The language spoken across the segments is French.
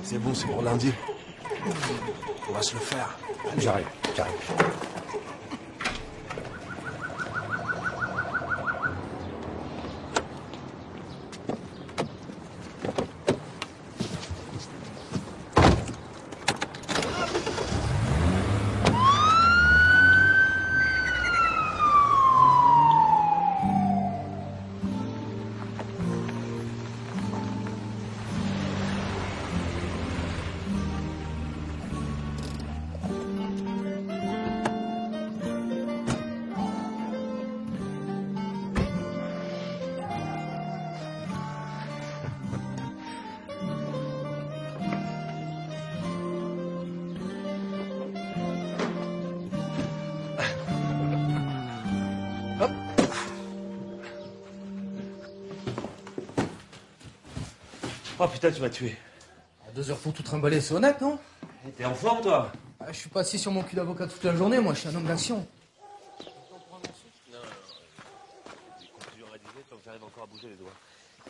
C'est bon, c'est pour lundi. On va se le faire. J'arrive. Oh putain, tu m'as tué. 2 heures pour tout trimballer, c'est honnête, non? T'es en forme, toi? Je suis pas assis sur mon cul d'avocat toute la journée, moi, je suis un homme d'action. Non. Des conclusions rédigées tant que j'arrive encore à bouger les doigts.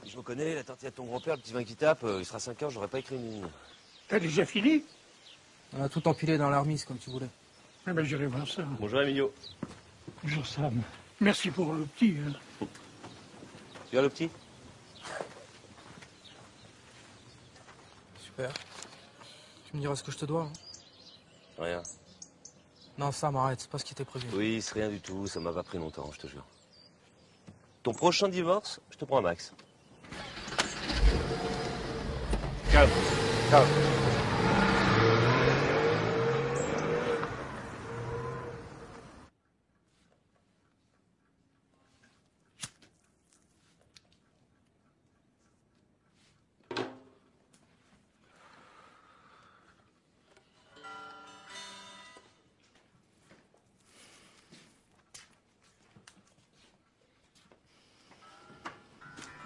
Je me connais, la tortilla de ton grand-père, le petit vin qui tape, il sera 5 heures, j'aurais pas écrit une ligne. T'as déjà fini? On a tout empilé dans la remise, comme tu voulais. Eh ben, j'irai voir ça. Bonjour, Emilio. Bonjour, Sam. Merci pour le petit. Tu vois le petit? Super. Tu me diras ce que je te dois, hein? Rien. Non, Sam, arrête, c'est pas ce qui était prévu. Oui, c'est rien du tout, ça m'a pas pris longtemps, je te jure. Ton prochain divorce, je te prends un max. Calme.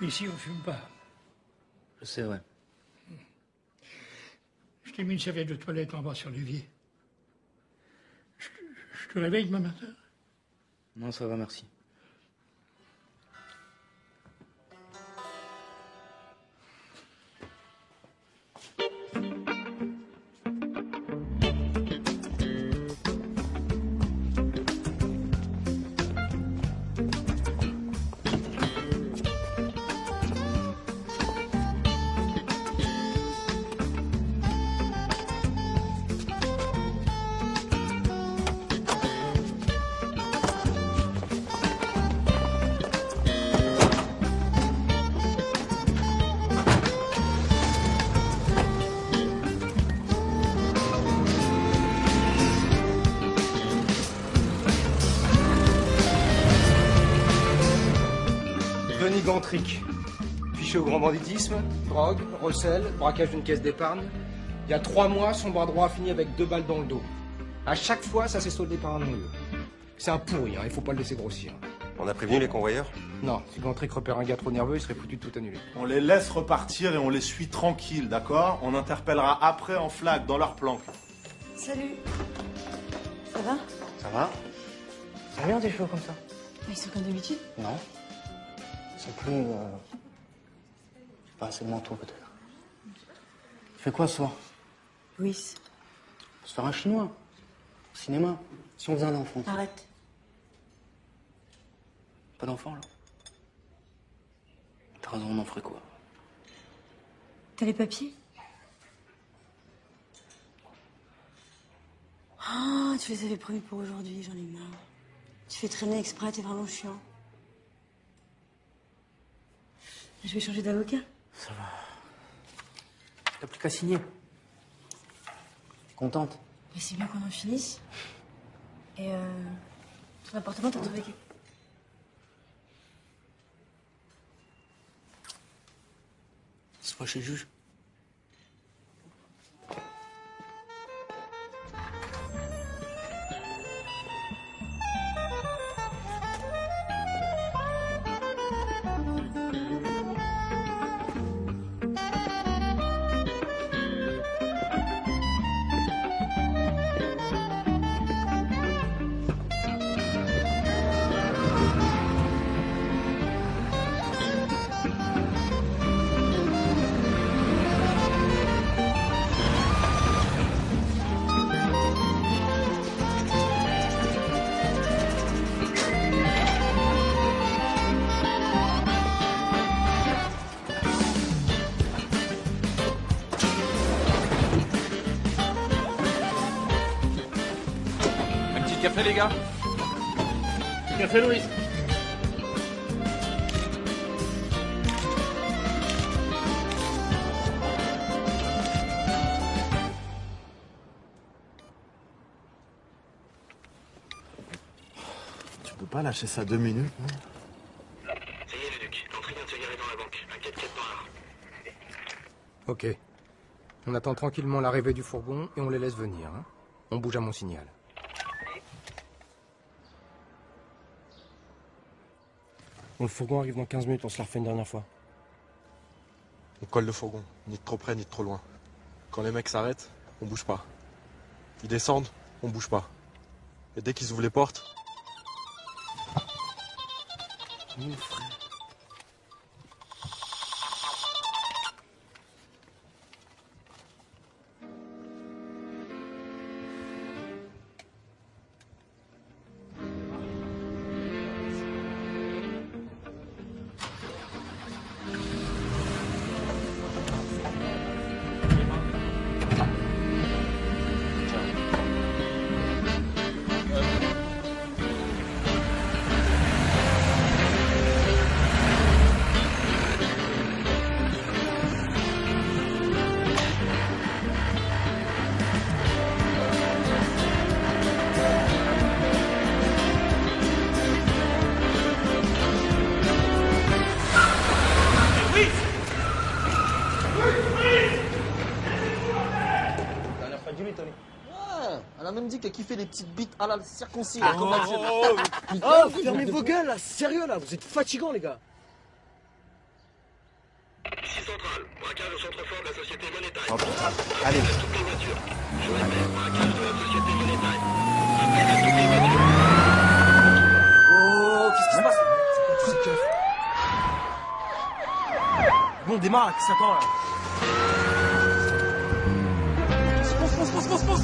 Ici, on fume pas. Je sais, ouais. Je t'ai mis une serviette de toilette en bas sur l'évier. Je te réveille demain matin? Non, ça va, merci. Denis Gantric, fiché au grand banditisme, drogue, recel, braquage d'une caisse d'épargne. Il y a 3 mois, son bras droit a fini avec 2 balles dans le dos. À chaque fois, ça s'est soldé par un non-lieu. C'est un pourri, hein, il faut pas le laisser grossir. On a prévenu les convoyeurs? Non, si Gantric repère un gars trop nerveux, il serait foutu de tout annuler. On les laisse repartir et on les suit tranquilles, d'accord? On interpellera après en flag, dans leur planque. Salut. Ça va? Ça va? Ça va bien tes cheveux comme ça? Ils sont comme d'habitude. Non. C'est plus... pas assez de manteau peut-être. Tu fais quoi ce soir? Oui. On se faire un chinois. Au cinéma. Si on faisait un enfant. Arrête. Pas d'enfant là? T'as raison, on en ferait quoi? T'as les papiers? Ah, tu les avais prévus pour aujourd'hui, j'en ai marre. Tu fais traîner exprès, t'es vraiment chiant. Je vais changer d'avocat. Ça va. T'as plus qu'à signer. T'es contente? Mais c'est bien qu'on en finisse. Et ton appartement, t'as trouvé quelque... C'est pas chez le juge. café, les gars. Café Louis. Tu peux pas lâcher ça 2 minutes, non? Ça y est, le Duc. L'entrée vient de se garer dans la banque. Inquiète pas. Ok. On attend tranquillement l'arrivée du fourgon et on les laisse venir. Hein. On bouge à mon signal. Bon, le fourgon arrive dans 15 minutes, on se la refait une dernière fois. On colle le fourgon, ni de trop près, ni de trop loin. Quand les mecs s'arrêtent, on bouge pas. Ils descendent, on bouge pas. Et dès qu'ils ouvrent les portes... Mon frère. Elle a même dit qu'elle kiffait les petites bites à la circoncis. Oh, fermez vos gueules là, sérieux là, vous êtes fatigants les gars. Ici Centrale. Braquage au centre-fort de la société Monetaille. Oh putain, allez. Toutes les voitures. Je répète, braquage de la société Monetaille. Après toutes les voitures. Oh, qu'est-ce qui se passe? C'est quoi tous ces keufs? Bon, démarre là, qu'est-ce que t'attends là? Fonce.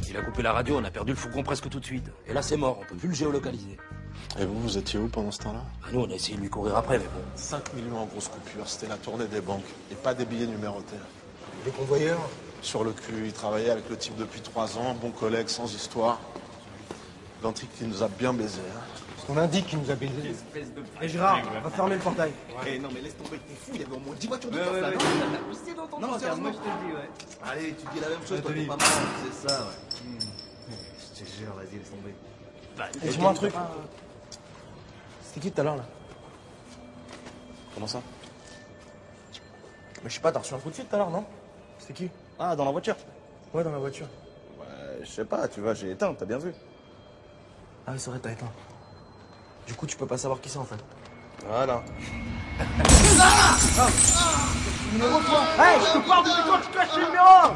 Il a coupé la radio, on a perdu le fourgon presque tout de suite. Et là, c'est mort, on peut plus le géolocaliser. Et vous, vous étiez où pendant ce temps-là? Nous, on a essayé de lui courir après, mais bon. 5 millions en grosse coupure, c'était la tournée des banques. Et pas des billets numérotés. Les convoyeurs? Sur le cul, il travaillait avec le type depuis 3 ans, bon collègue, sans histoire. Gantric qui nous a bien baisé. Hein. On indique qu'il nous a baisé. Et Gérard, va fermer le portail. Eh non, mais laisse tomber, t'es fou, il y avait au moins 10 voitures de Ouais, casse ouais, là. ouais. Non, t'as de la poussée dans ton Non, concert, moi je te le dis, ouais. Allez, tu dis la même chose, Ouais, toi, t'es Tony. pas marrant, c'est ça, ouais. Je te jure, vas-y, laisse tomber. Et dis-moi un truc. C'était qui tout à l'heure là? Comment ça? Mais je sais pas, t'as reçu un coup de fil tout à l'heure, non? C'était qui? Ah, dans la voiture? Ouais, dans la voiture. Ouais, je sais pas, tu vois, j'ai éteint, t'as bien vu. Ah oui, c'est vrai, t'as éteint. Du coup, tu peux pas savoir qui c'est en fait. Voilà. Numéro 3. Hey, je te parle depuis quand tu caches le numéro?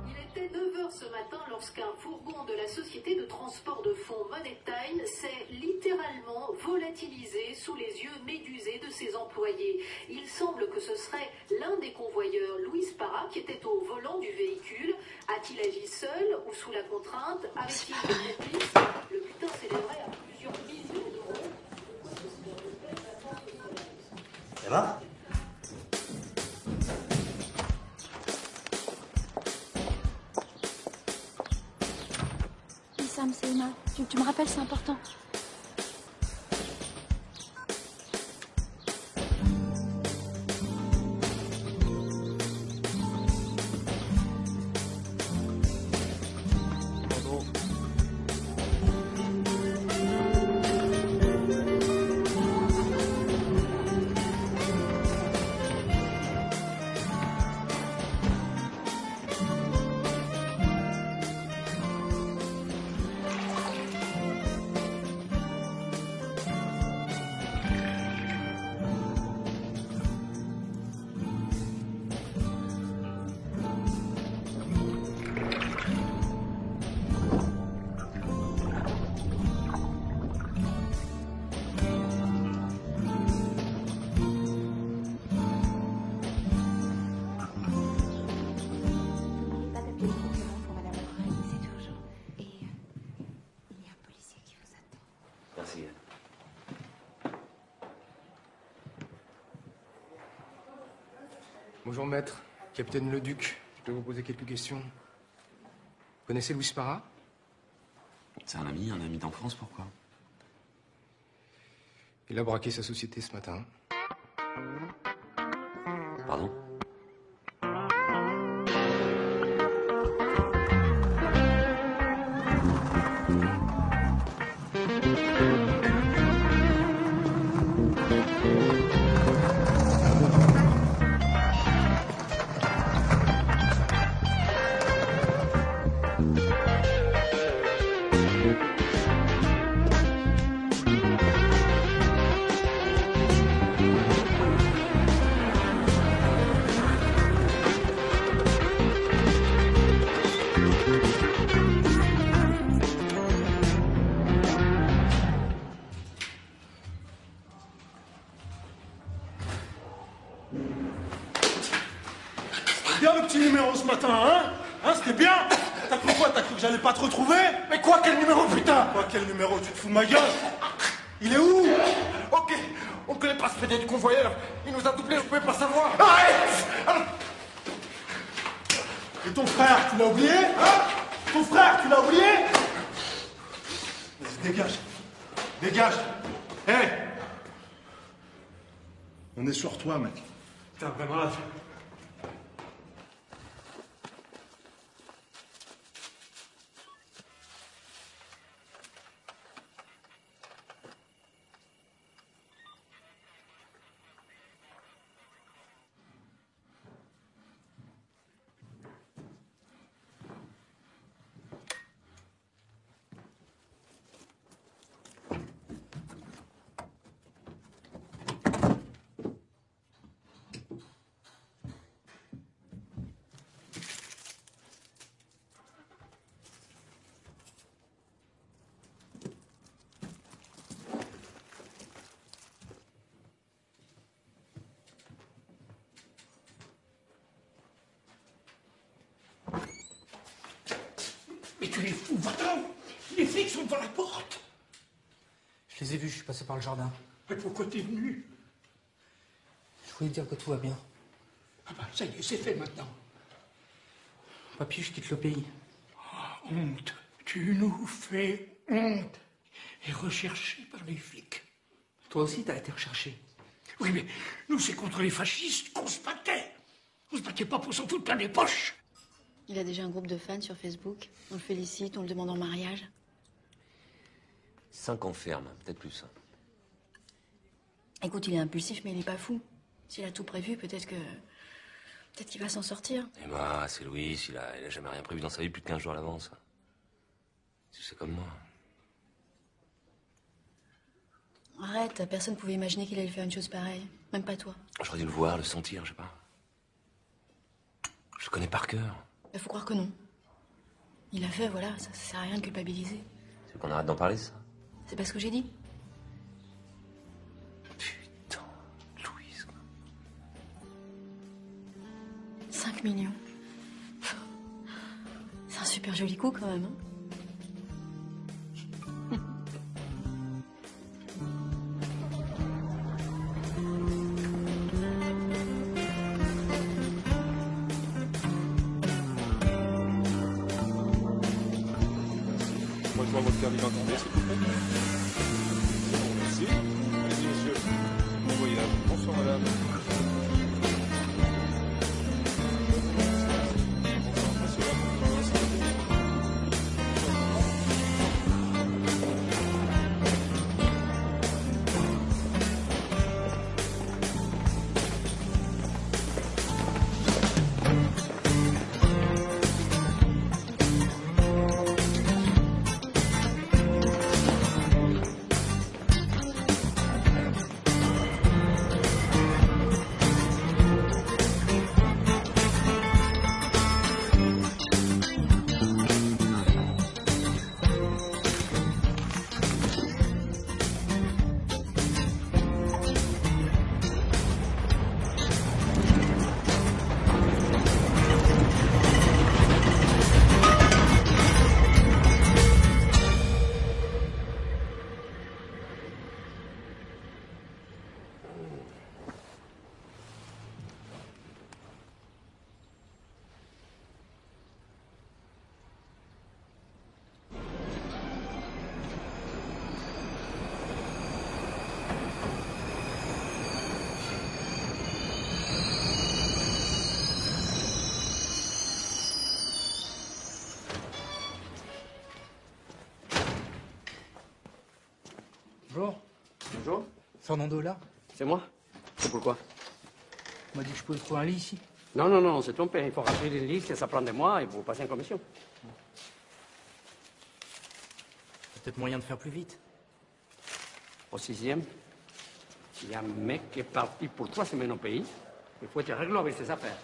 Il était 9 h ce matin lorsqu'un fourgon de la société de transport de fonds Money Time s'est littéralement volatilisé sous les yeux médusés de ses employés. Il semble que ce serait l'un des convoyeurs, Louis Parra, qui était au volant du véhicule. A-t-il agi seul ou sous la contrainte? Avait-il des complices? Le butin s'élèverait à plusieurs millions d'euros. Ça va? Sam, c'est Emma. Tu me rappelles, c'est important. Merci. Bonjour maître, capitaine Leduc. Je peux vous poser quelques questions. Vous connaissez Louis Parra? C'est un ami d'enfance, pourquoi? Il a braqué sa société ce matin. Pardon? Bien le petit numéro ce matin, hein? Hein, c'était bien? T'as cru quoi? T'as cru que j'allais pas te retrouver? Mais quoi, quel numéro, putain? Quoi, quel numéro? Tu te fous de ma gueule? Il est où? Ok, on ne connaît pas ce PD du convoyeur. Il nous a doublé, vous pouvez pas savoir. Arrête! Et ton frère, tu l'as oublié? Hein? Ton frère, tu l'as oublié? Vas-y, dégage. Dégage. Hé! On est sur toi, mec. T'es un vrai malade. tu es fou, va-t'en! Les flics sont devant la porte! Je les ai vus, je suis passé par le jardin. Mais pourquoi t'es venu? Je voulais te dire que tout va bien. Ah bah, ça y est, c'est fait maintenant. Papy, je quitte le pays. Oh, honte. Tu nous fais honte. Et recherché par les flics. Toi aussi, t'as été recherché. Oui, mais nous, c'est contre les fascistes qu'on se battait. On se battait pas pour s'en foutre plein les poches. Il a déjà un groupe de fans sur Facebook. On le félicite, on le demande en mariage. 5 ans ferme, peut-être plus. Écoute, il est impulsif, mais il est pas fou. S'il a tout prévu, peut-être qu'il va s'en sortir. Eh bah, c'est Louis, il a jamais rien prévu dans sa vie plus de 15 jours à l'avance. Tu sais comme moi. Arrête, personne pouvait imaginer qu'il allait faire une chose pareille. Même pas toi. J'aurais dû le voir, le sentir, je sais pas. Je le connais par cœur. Il faut croire que non. Il a fait, voilà, ça sert à rien de culpabiliser. Tu veux qu'on arrête d'en parler, ça? C'est pas ce que j'ai dit. Putain, Louise. 5 millions. C'est un super joli coup quand même, hein. Moi, je vois votre carte d'identité, s'il vous plaît. C'est bon, merci. Allez-y, monsieur. Bon voyage. Bonsoir, madame. Bonsoir, monsieur. Bonjour. Bonjour. Fernando là? C'est moi. C'est pourquoi? On m'a dit que je pouvais trouver un lit ici. Non, non, non, on s'est trompé. Il faut remplir une liste, ça prend des mois et vous passez en commission. Il y a peut-être moyen de faire plus vite. Au 6e, il y a un mec qui est parti pour 3 semaines au pays. Il faut être réglo avec ses affaires.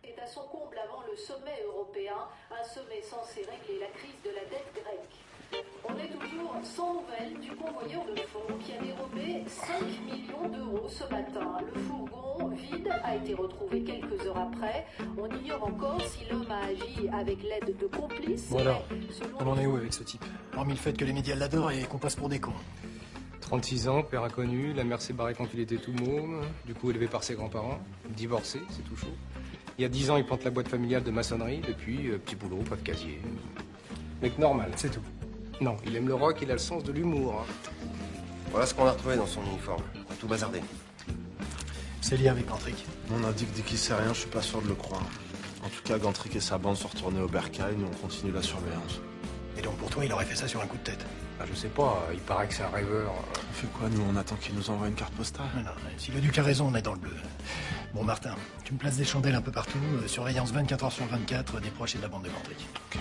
Est à son comble avant le sommet européen, un sommet censé régler la crise de la dette grecque. On est toujours sans nouvelles du convoyeur de fonds qui a dérobé 5 millions d'euros ce matin. Le fourgon vide a été retrouvé quelques heures après. On ignore encore si l'homme a agi avec l'aide de complices. Voilà. Selon On en est où avec ce type? Hormis le fait que les médias l'adorent et qu'on passe pour des cons. 36 ans, père inconnu, la mère s'est barrée quand il était tout môme, du coup élevé par ses grands-parents, divorcé, c'est tout chaud. Il y a 10 ans, il plante la boîte familiale de maçonnerie, depuis, petit boulot, pas de casier. Mec normal, c'est tout. Non, il aime le rock, il a le sens de l'humour. Hein. Voilà ce qu'on a retrouvé dans son uniforme. Tout bazardé. C'est lié avec Gantrick. Mon indique dit qu'il sait rien, je suis pas sûr de le croire. En tout cas, Gantrick et sa bande sont retournés au bercail, nous on continue la surveillance. Et donc pour toi, il aurait fait ça sur un coup de tête? Ah, je sais pas, il paraît que c'est un rêveur. On fait quoi, nous? On attend qu'il nous envoie une carte postale? Non, si le Duc a raison, on est dans le bleu. Bon, Martin, tu me places des chandelles un peu partout, surveillance 24 heures sur 24, des proches et de la bande de Gantric. Ok.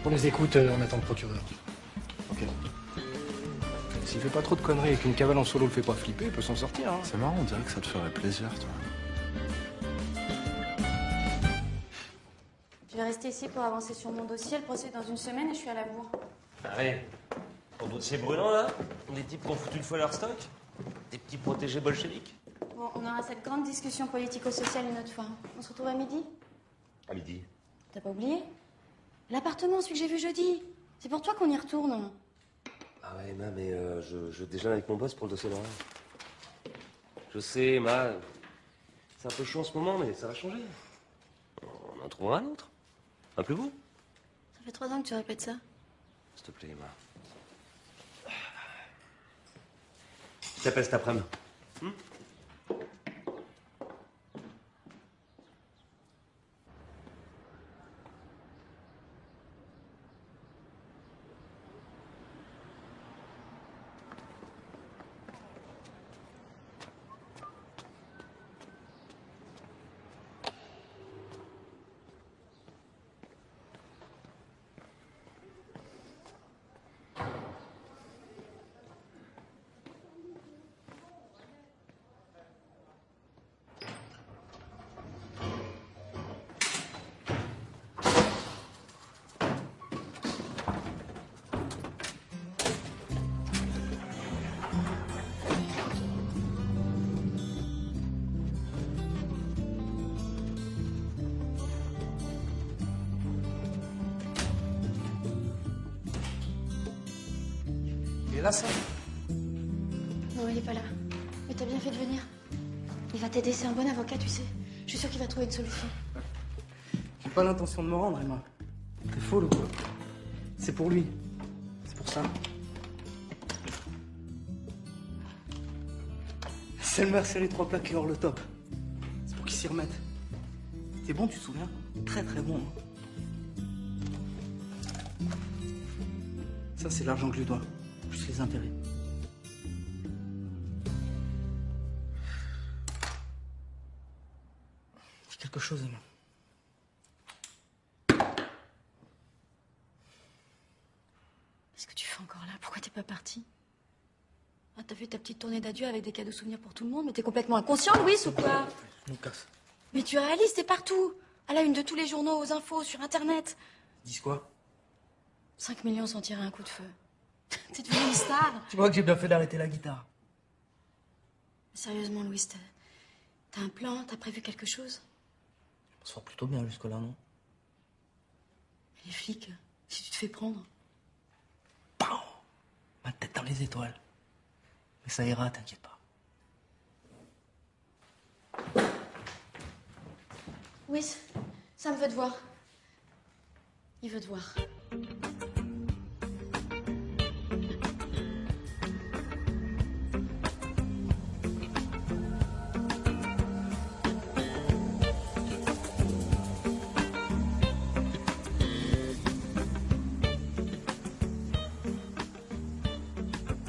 Pour les écoutes, on attend le procureur. Ok. S'il fait pas trop de conneries et qu'une cavale en solo le fait pas flipper, il peut s'en sortir. Hein. C'est marrant, on dirait que ça te ferait plaisir, toi. Je vais rester ici pour avancer sur mon dossier. Le procès est dans une semaine et je suis à la bourre. Allez, ton dossier brûlant, là? Les types qui ont foutu une fois leur stock? Des petits protégés bolcheviques? Bon, on aura cette grande discussion politico-sociale une autre fois. On se retrouve à midi? À midi. T'as pas oublié? L'appartement, celui que j'ai vu jeudi. C'est pour toi qu'on y retourne. Ah ouais, Ma, mais je déjeune avec mon boss pour le dossier d'Aurore. Je sais, Ma, c'est un peu chaud en ce moment, mais ça va changer. On en trouvera un autre. Un plus beau. Ça fait 3 ans que tu répètes ça. S'il te plaît, Ma. Je t'appelle cet après-midi. Et là, ça? Non, il est pas là. Mais t'as bien fait de venir. Il va t'aider, c'est un bon avocat, tu sais. Je suis sûre qu'il va trouver une solution. J'ai pas l'intention de me rendre, Emma. T'es folle ou quoi? C'est pour lui. C'est pour ça. C'est le maire, les 3 plaques qui hors le top. C'est pour qu'il s'y remette. T'es bon, tu te souviens? Très très bon. Hein. Ça, c'est l'argent que je lui dois. Plus les intérêts. Dis quelque chose, Emma. Qu'est-ce que tu fais encore là? Pourquoi t'es pas parti? Ah, t'as fait ta petite tournée d'adieu avec des cadeaux souvenirs pour tout le monde, mais t'es complètement inconscient, Louis, ou quoi? On casse. Mais tu réalises, t'es partout. À la une de tous les journaux, aux infos, sur Internet. Dis quoi? 5 millions sans tirer un coup de feu. T'es devenu une star. Tu vois que j'ai bien fait d'arrêter la guitare. Sérieusement, Louis, t'as un plan? T'as prévu quelque chose? On se sort plutôt bien jusque-là, non? Les flics, si tu te fais prendre. Pow! Ma tête dans les étoiles. Mais ça ira, t'inquiète pas. Louis, ça me veut te voir. Il veut te voir.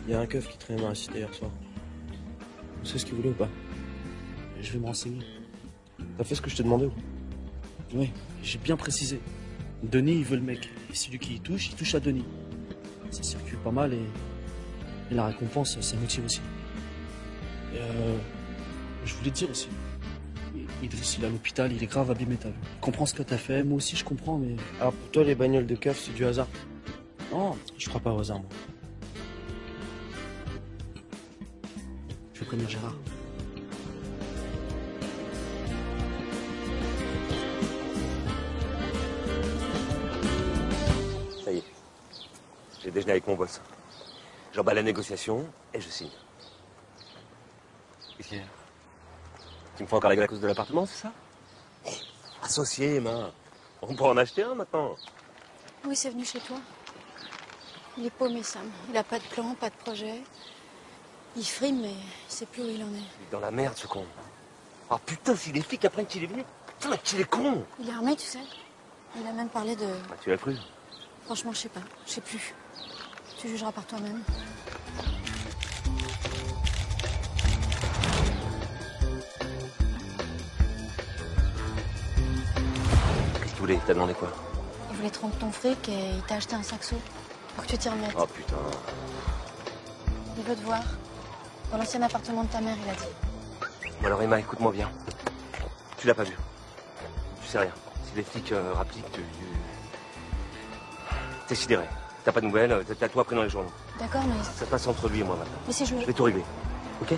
Il y a un keuf qui traînait dans la cité hier soir. Tu sais ce qu'il voulait ou pas? Je vais me renseigner. T'as fait ce que je t'ai demandé ou? Oui, j'ai bien précisé. Denis, il veut le mec. Et celui qui y touche, il touche à Denis. Ça circule pas mal et la récompense, c'est un outil aussi. Et je voulais te dire aussi, Idriss, il est à l'hôpital, il est grave abîmé, t'as vu. Il comprend ce que t'as fait, moi aussi je comprends, mais... Alors pour toi, les bagnoles de keuf, c'est du hasard? Non, je crois pas au hasard, moi. Je vais prévenir Gérard. Ça y est. J'ai déjeuné avec mon boss. J'emballe la négociation et je signe. Qu'est-ce qu'il y a? Tu me fais encore la gueule à cause de l'appartement, c'est ça? Associé, Emma. On peut en acheter un maintenant. Louis est venu chez toi. Il est paumé, Sam. Il a pas de plan, pas de projet. Il frime, mais il sait plus où il en est. Il est dans la merde, ce con. Ah putain, si les flics apprennent qu'il est venu. Putain, qu'il est con. Il est armé, tu sais. Il a même parlé de... Bah, tu l'as cru? Franchement, je sais pas. Je sais plus. Tu jugeras par toi-même. Qu'est-ce qu'il voulait? T'as demandé quoi? Il voulait te rendre ton fric et il t'a acheté un saxo pour que tu t'y remettes. Oh putain. Il veut te voir. Dans l'ancien appartement de ta mère, il a dit. Bon alors Emma, écoute-moi bien. Tu l'as pas vu. Tu sais rien. Si les flics rappliquent, t'es sidéré. T'as pas de nouvelles, t'as tout appris dans les journaux. D'accord, mais... Ça passe entre lui et moi maintenant. Mais si je... Je vais tout régler. Ok?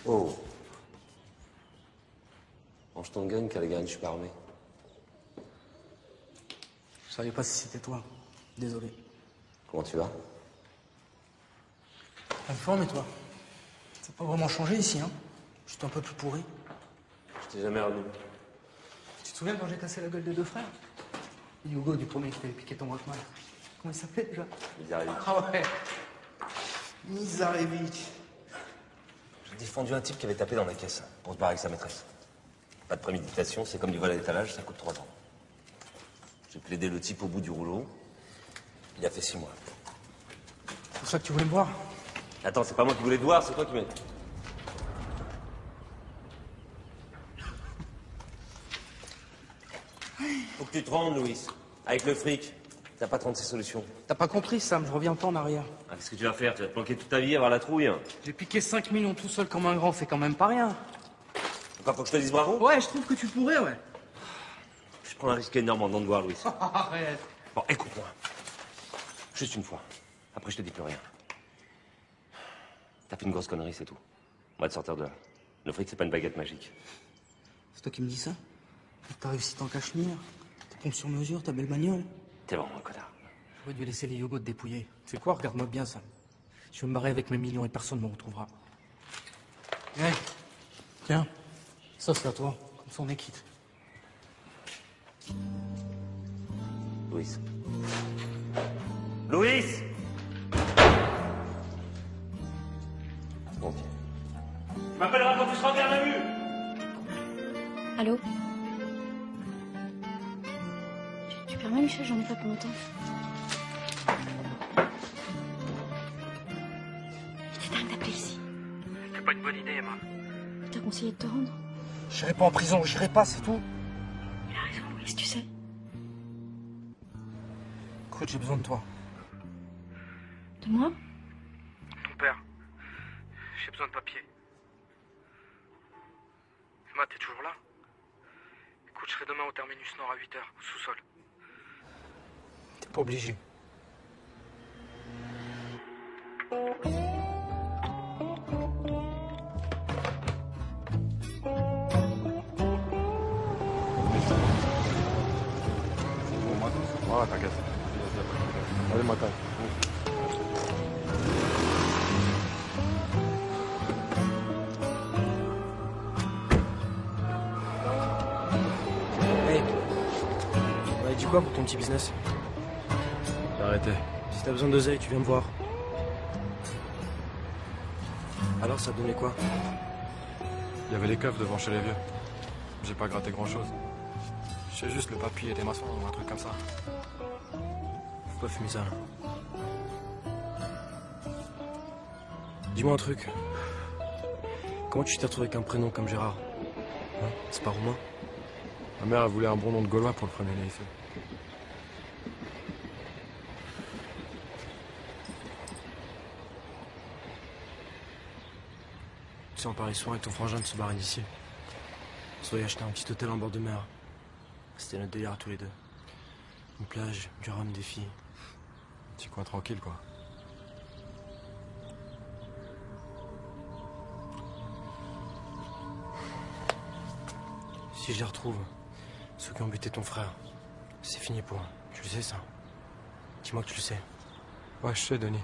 Oh. Range ton gun, Callaghan, je suis pas armé. Je savais pas si c'était toi. Désolé. Comment tu vas? En forme et toi? Ça n'a pas vraiment changé ici, hein? Juste un peu plus pourri. Je t'ai jamais revu. Tu te souviens quand j'ai cassé la gueule des deux frères? Hugo, du premier qui t'avait piqué ton Walkman. Comment il s'appelait déjà? Mizarevich. Ah ouais. Mizarevich. J'ai défendu un type qui avait tapé dans la caisse pour se barrer avec sa maîtresse. Pas de préméditation, c'est comme du vol à l'étalage, ça coûte 3 ans. J'ai plaidé le type au bout du rouleau. Il a fait 6 mois. C'est pour ça que tu voulais me voir? Attends, c'est pas moi qui voulais te voir, c'est toi qui m'as... Faut que tu te rendes, Louis. Avec le fric, t'as pas 36 solutions. T'as pas compris, Sam, je reviens pas en arrière. Ah, qu'est-ce que tu vas faire? Tu vas te planquer toute ta vie, avoir la trouille? J'ai piqué 5 millions tout seul comme un grand, c'est quand même pas rien. Encore faut que je te dise bravo? Ouais, je trouve que tu pourrais, ouais. Je prends un risque énorme en venant te voir, Louis. Arrête. Bon, écoute-moi. Juste une fois. Après, je te dis plus rien. T'as fait une grosse connerie, c'est tout. On va te sortir de là. Le fric, c'est pas une baguette magique. C'est toi qui me dis ça? T'as réussi en cachemire, ta pompe sur mesure, ta belle bagnole. T'es vraiment un connard. J'aurais dû laisser les yogos te dépouiller. Tu sais quoi, regarde-moi bien ça. Je vais me barrer avec mes millions et personne ne me retrouvera. Hé, tiens, ça c'est à toi, comme ça on est quitte. Louis. Louis! Bon. Tu m'appelleras quand tu seras en garde à vue! Allô? Tu permets, Michel, j'en ai pas pour longtemps. C'est dingue d'appeler ici. C'est pas une bonne idée, Emma. T'as conseillé de te rendre? J'irai pas en prison, j'irai pas, c'est tout. Il a raison, Louis, tu sais. Écoute, j'ai besoin de toi. De moi? Ton père. J'ai besoin de papier. Emma, t'es toujours là? Écoute, je serai demain au terminus nord à 8h, au sous-sol. T'es pas obligé. Ouais, t'inquiète. Allez, matin. Hey, ouais, dis quoi pour ton petit business? J'ai arrêté. Si t'as besoin d'oseille, tu viens me voir. Alors, ça te donnait quoi? Il y avait les keufs devant chez les vieux. J'ai pas gratté grand chose. Je sais juste le papier et des maçons ou un truc comme ça. Faut pas fumer ça, là. Dis-moi un truc. Comment tu t'es retrouvé avec un prénom comme Gérard? Hein? C'est pas roumain? Ma mère, elle voulait un bon nom de Gaulois pour le premier né ici. Tu sais, on parlait souvent avec ton frangin de se barrer d'ici. On se voyait acheter un petit hôtel en bord de mer. C'était notre délire à tous les deux. Une plage, du rhum, des filles. Petit coin tranquille, quoi. Si je les retrouve, ceux qui ont buté ton frère, c'est fini pour eux. Tu le sais, ça? Dis-moi que tu le sais. Ouais, je sais, Denis.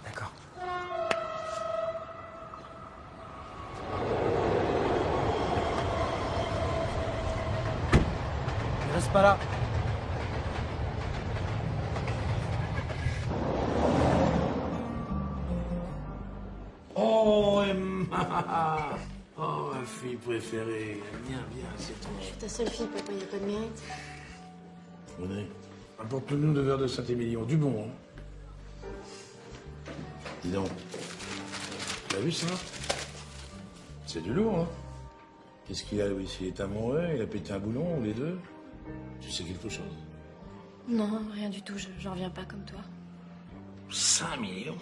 D'accord. Ne reste pas là. Oh, Emma! Oh, ma fille préférée. Viens, viens, c'est toi. Je suis ta seule fille, papa, y a pas de mérite. Venez. Apporte-nous 2 verres de Saint-Émilion. Du bon, hein? Dis donc. T'as vu ça? C'est du lourd, hein? Qu'est-ce qu'il a, Louis? Il est amoureux? Il a pété un boulon, ou les deux? Tu sais quelque chose? Non, rien du tout, j'en reviens pas comme toi. 5 millions?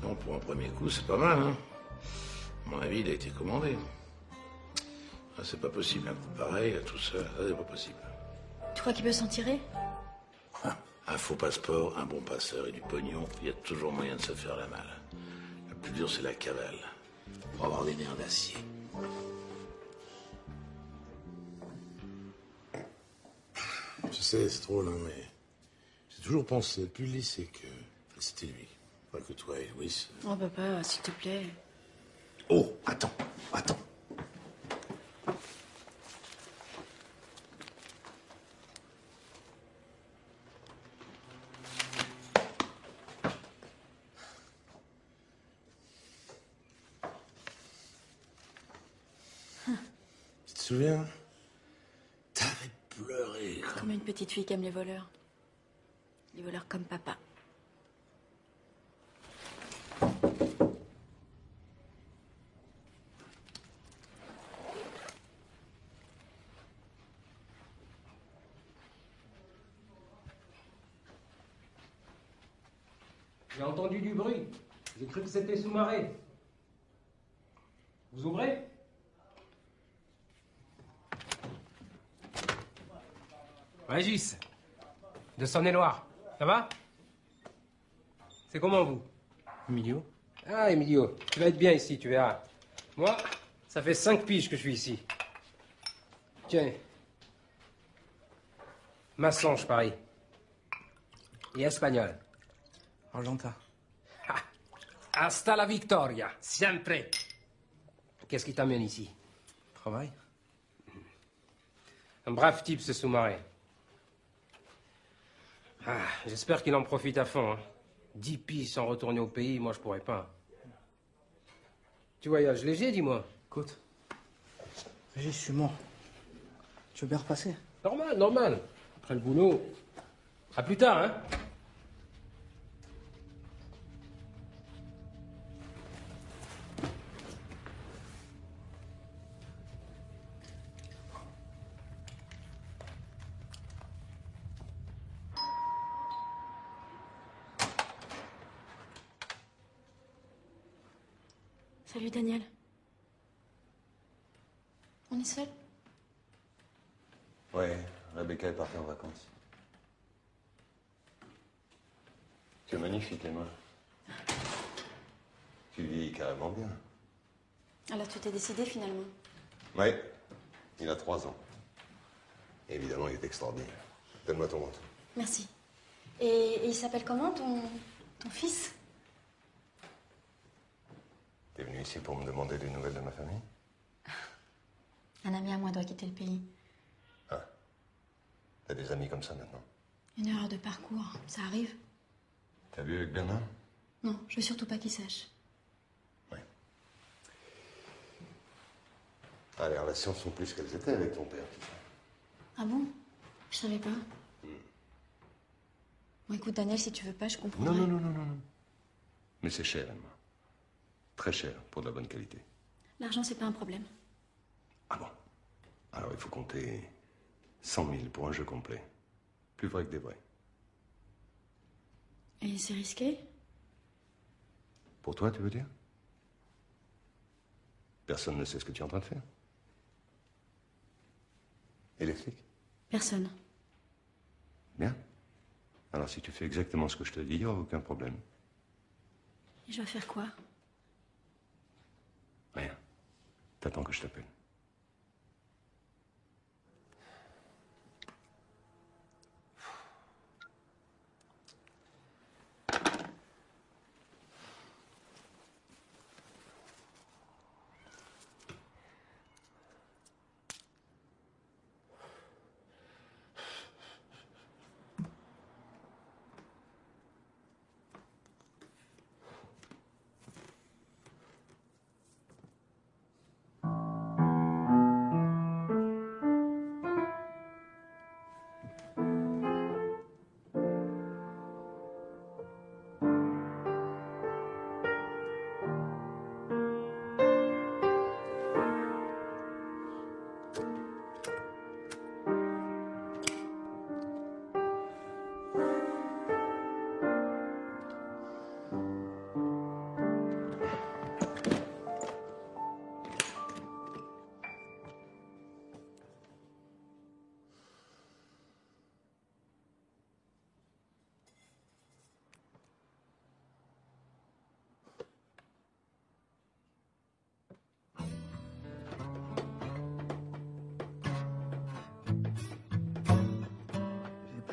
Non, pour un premier coup, c'est pas mal, hein? À mon avis, il a été commandé. Ah, c'est pas possible, un coup pareil, tout seul. Ça, c'est pas possible. Tu crois qu'il peut s'en tirer? Un faux passeport, un bon passeur et du pognon, il y a toujours moyen de se faire la malle. Le plus dur, c'est la cavale. Pour avoir des nerfs d'acier. Je sais, c'est drôle, hein, mais j'ai toujours pensé, depuis le lycée, que c'était lui. Pas que toi et Louis. Oh, papa, s'il te plaît. Oh, attends. Tu te souviens? T'avais pleuré. Comme une petite fille qui aime les voleurs. Les voleurs comme papa. J'ai entendu du bruit. J'ai cru que c'était sous-marin. Vous ouvrez? Régis, de Saône-et-Loire, ça va? C'est comment vous? Emilio? Ah, Emilio, tu vas être bien ici, tu verras. Moi, ça fait 5 piges que je suis ici. Tiens. Massange, Paris. Et espagnol. Argentin. Hasta la victoria, siempre. Qu'est-ce qui t'amène ici? Travail. Un brave type, ce sous-marin. Ah, j'espère qu'il en profite à fond. Hein. 10 piges sans retourner au pays, moi je pourrais pas. Tu voyages léger, dis-moi. Écoute, Régis, je suis mort. Tu veux bien repasser? Normal, normal. Après le boulot. À plus tard, hein. Salut Daniel. On est seul? Ouais, Rebecca est partie en vacances. Tu es magnifique, Emma. Tu vis carrément bien. Alors tu t'es décidé finalement? Ouais, il a 3 ans. Évidemment, il est extraordinaire. Donne-moi ton manteau. Merci. Et il s'appelle comment ton fils? T'es venu ici pour me demander des nouvelles de ma famille? Un ami à moi doit quitter le pays. Ah. T'as des amis comme ça maintenant? Une erreur de parcours, ça arrive? T'as vu avec Bernard? Non, je veux surtout pas qu'il sache. Ah, les relations sont plus qu'elles étaient avec ton père. Ah bon? Je savais pas. Bon, écoute, Daniel, si tu veux pas, je comprends. Non. Mais c'est cher, Emma. Très cher pour de la bonne qualité. L'argent, c'est pas un problème. Ah bon? Alors il faut compter 100 000 pour un jeu complet. Plus vrai que des vrais. Et c'est risqué? Pour toi, tu veux dire? Personne ne sait ce que tu es en train de faire. Et les flics? Personne. Bien. Alors si tu fais exactement ce que je te dis, il n'y aura aucun problème. Et je dois faire quoi? Rien. T'attends que je t'appelle.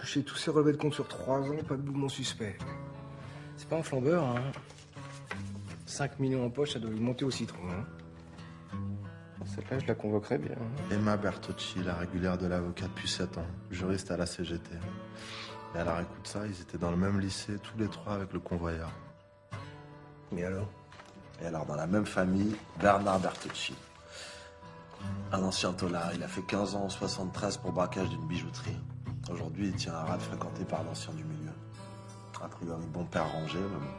J'ai tous ces relevés de compte sur 3 ans, pas de mouvement suspect. C'est pas un flambeur, hein. 5 millions en poche, ça doit lui monter au citron, hein. Celle-là, je la convoquerais bien. Emma Bertocci, la régulière de l'avocat depuis 7 ans, juriste à la CGT. Et alors, écoute ça, ils étaient dans le même lycée, tous les 3 avec le convoyeur. Mais alors? Et alors, dans la même famille, Bernard Bertocci. Un ancien tolard, il a fait 15 ans en 73 pour braquage d'une bijouterie. Aujourd'hui, il tient un rade fréquenté par l'ancien du milieu. A priori, bon père rangé, mais bon.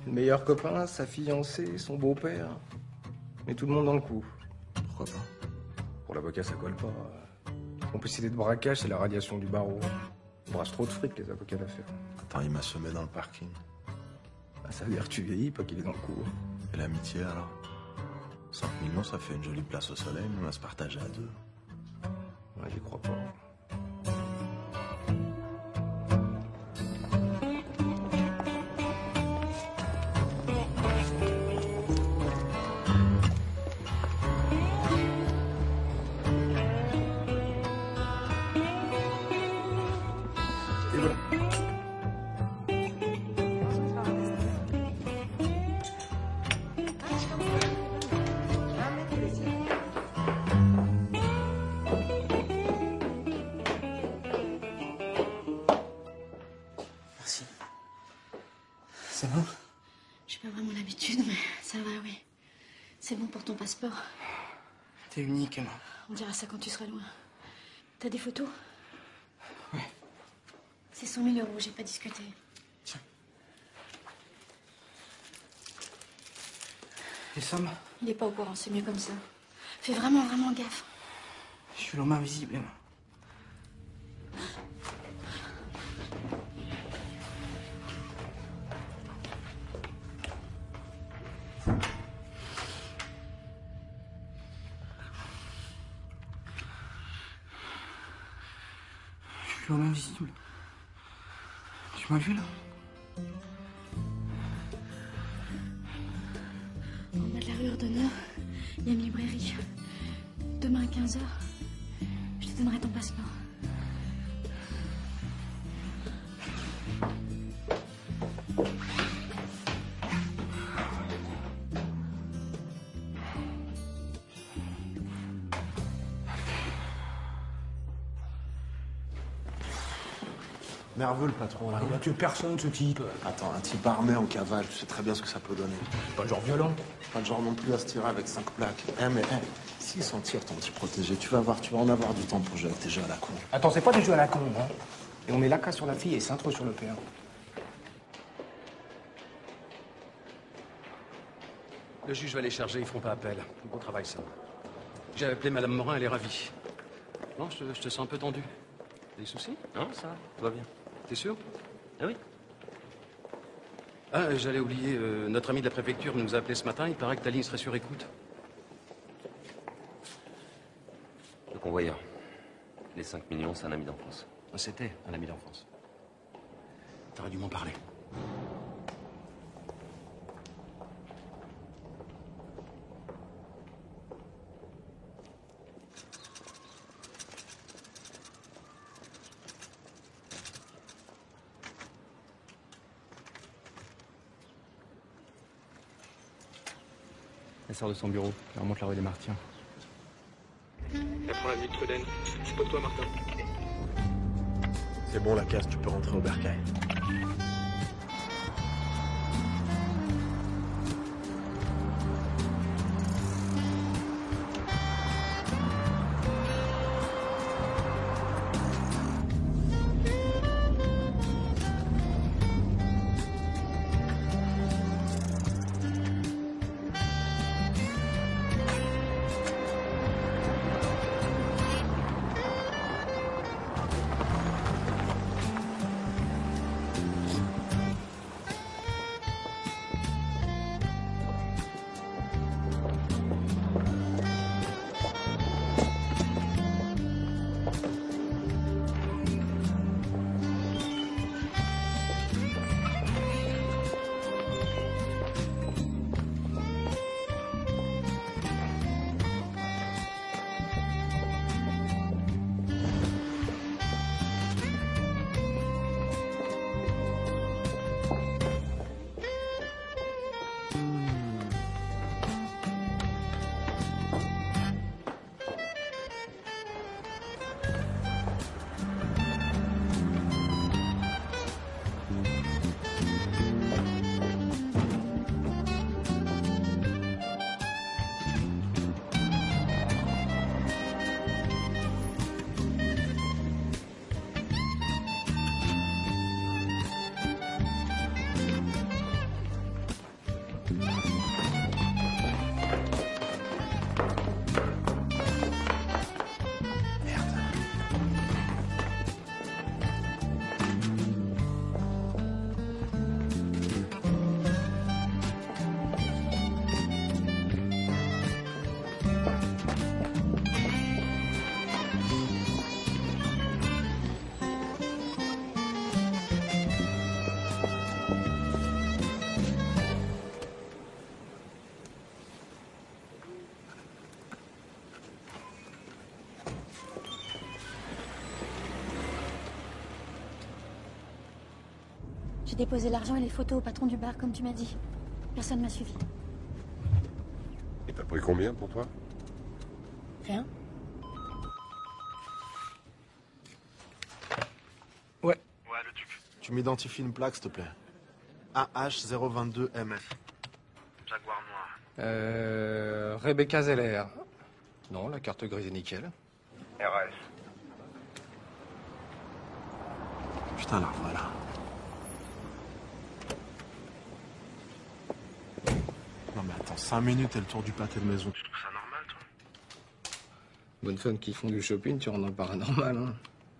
Le meilleur copain, sa fiancée, son beau-père. Mais tout le monde dans le coup. Pourquoi pas? Pour l'avocat, ça colle pas. Complicité de braquage, c'est la radiation du barreau. Ils brassent trop de fric, les avocats d'affaires. Attends, il m'a semé dans le parking. Ah, ça veut dire que tu vieillis, pas qu'il est dans le coup. Et l'amitié, alors? 5 millions, ça fait une jolie place au soleil, mais on va se partager à 2. Ouais, j'y crois pas. Et voilà. Ça va? J'ai pas vraiment l'habitude, mais ça va, oui. C'est bon pour ton passeport. T'es unique, Emma. On dira ça quand tu seras loin. T'as des photos? Ouais. C'est 100 000 €, j'ai pas discuté. Tiens. Et Sam? Il est pas au courant, c'est mieux comme ça. Fais vraiment, vraiment gaffe. Je suis l'homme invisible, Emma. Je suis l'homme invisible. Tu m'as vu, là? En bas de la rue Ordonneur, il y a une librairie. Demain à 15h, je te donnerai ton passeport. Nerveux le patron là. Il a tué personne, ce type. Attends, un type armé en cavale, tu sais très bien ce que ça peut donner. C'est pas le genre violent. Pas le genre non plus à se tirer avec 5 plaques. Mais s'il s'en tire ton petit protégé, tu vas voir, tu vas en avoir du temps pour jouer avec tes jeux à la con. Attends, c'est pas des jeux à la con, hein. Et on met l'AK sur la fille et Saint-Trop sur le père. Le juge va les charger, ils feront pas appel. Bon travail, ça. J'ai appelé Madame Morin, elle est ravie. Non, je te sens un peu tendu. Des soucis? Non, ça va, tout va bien. T'es sûr? Ah oui. Ah, j'allais oublier, notre ami de la préfecture nous a appelé ce matin, il paraît que ta ligne serait sur écoute. Le convoyeur. Les 5 millions, c'est un ami d'enfance. C'était un ami d'enfance. T'aurais dû m'en parler. Elle sort de son bureau, elle remonte la rue des Martiens. Elle prend l'avenue de Truden. Spot-toi, Martin. C'est bon la casse, tu peux rentrer au bercail. J'ai déposé l'argent et les photos au patron du bar, comme tu m'as dit. Personne m'a suivi. Et t'as pris combien pour toi? Rien. Tu m'identifies une plaque, s'il te plaît. AH022MF. Jaguar noir. Rebecca Zeller. Non, la carte grise est nickel. RS. Putain, la voilà. Non mais attends, 5 minutes et le tour du pâté de maison. Tu trouves ça normal, toi? Bonnes femmes qui font du shopping, tu rentres dans le paranormal, hein.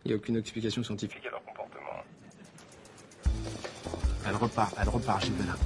Il n'y a aucune explication scientifique à leur comportement. Elle repart, j'y vais là.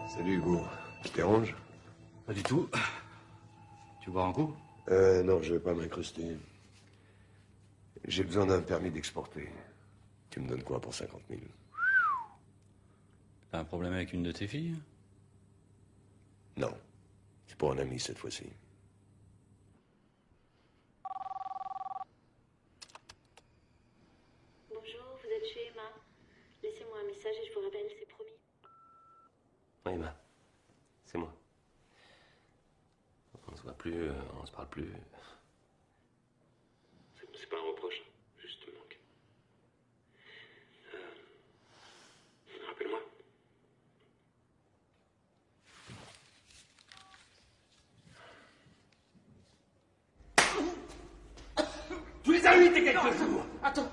Salut Hugo. Je dérange? Pas du tout. Tu bois un coup? Non, je vais pas m'incruster. J'ai besoin d'un permis d'exporter. Tu me donnes quoi pour 50 000? T'as un problème avec une de tes filles? Non. C'est pour un ami cette fois-ci. Bonjour, vous êtes chez Emma. Laissez-moi un message et je vous rappelle, c'est promis. Oui, Emma. C'est moi. On se voit plus, on se parle plus. C'est pas un reproche, juste un manque. Rappelle-moi. Tu les as invités quelques jours. Attends,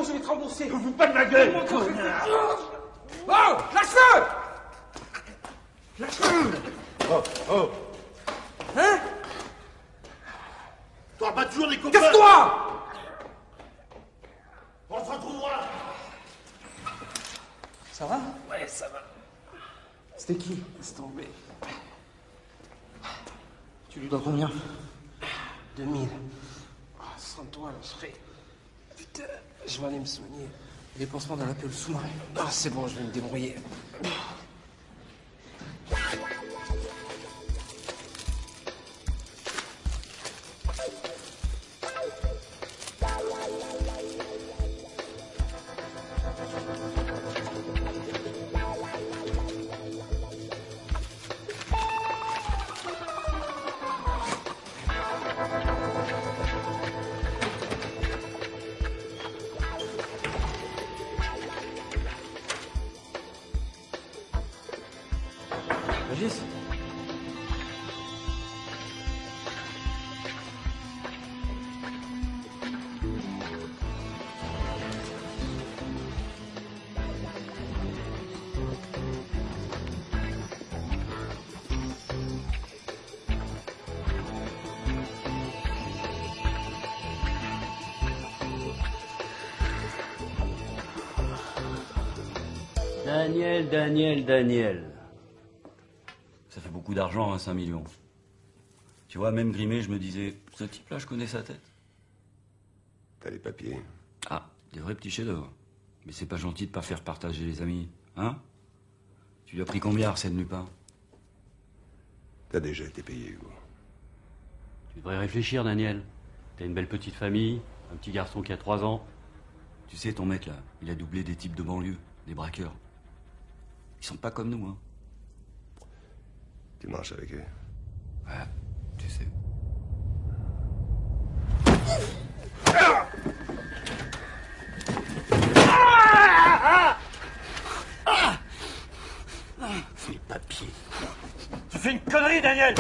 je vais te rembourser. Ne vous pas de ma gueule, connard. Oh, lâche-le. Lâche-le. Oh. Hein? T'auras pas toujours des copains. Casse-toi. On se retrouvera. Ça va? Ouais, ça va. C'était qui? C'est tombé. Tu lui dois combien? 2000. Sans toi, je serais... Putain, je vais aller me soigner. Les pansements dans la pelle sous-marin. Ah, c'est bon, je vais me débrouiller. Régis? Daniel. Ça fait beaucoup d'argent, hein, 5 millions. Tu vois, même grimé, je me disais, ce type-là, je connais sa tête. T'as les papiers? Ah, des vrais petits chefs-d'œuvre. Mais c'est pas gentil de pas faire partager les amis, hein? Tu lui as pris combien, Arsène Lupin? T'as déjà été payé, Hugo. Tu devrais réfléchir, Daniel. T'as une belle petite famille, un petit garçon qui a 3 ans. Tu sais, ton mec, là, il a doublé des types de banlieue, des braqueurs. Ils sont pas comme nous, hein. Tu marches avec eux? Ouais, tu sais. C'est le papier. Tu fais une connerie, Daniel.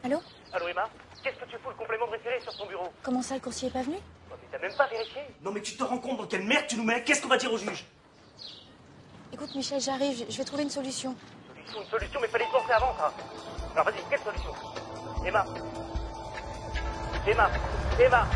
Allô? Allô, Emma? Qu'est-ce que tu fous le complément de référé sur ton bureau? Comment ça, le coursier est pas venu? Oh, mais t'as même pas vérifié? Non, mais tu te rends compte dans quelle merde tu nous mets? Qu'est-ce qu'on va dire au juge? Écoute, Michel, j'arrive, je vais trouver une solution. Il faut une solution, mais fallait y penser avant, ça. Alors vas-y, quelle solution? Emma. Emma. Emma.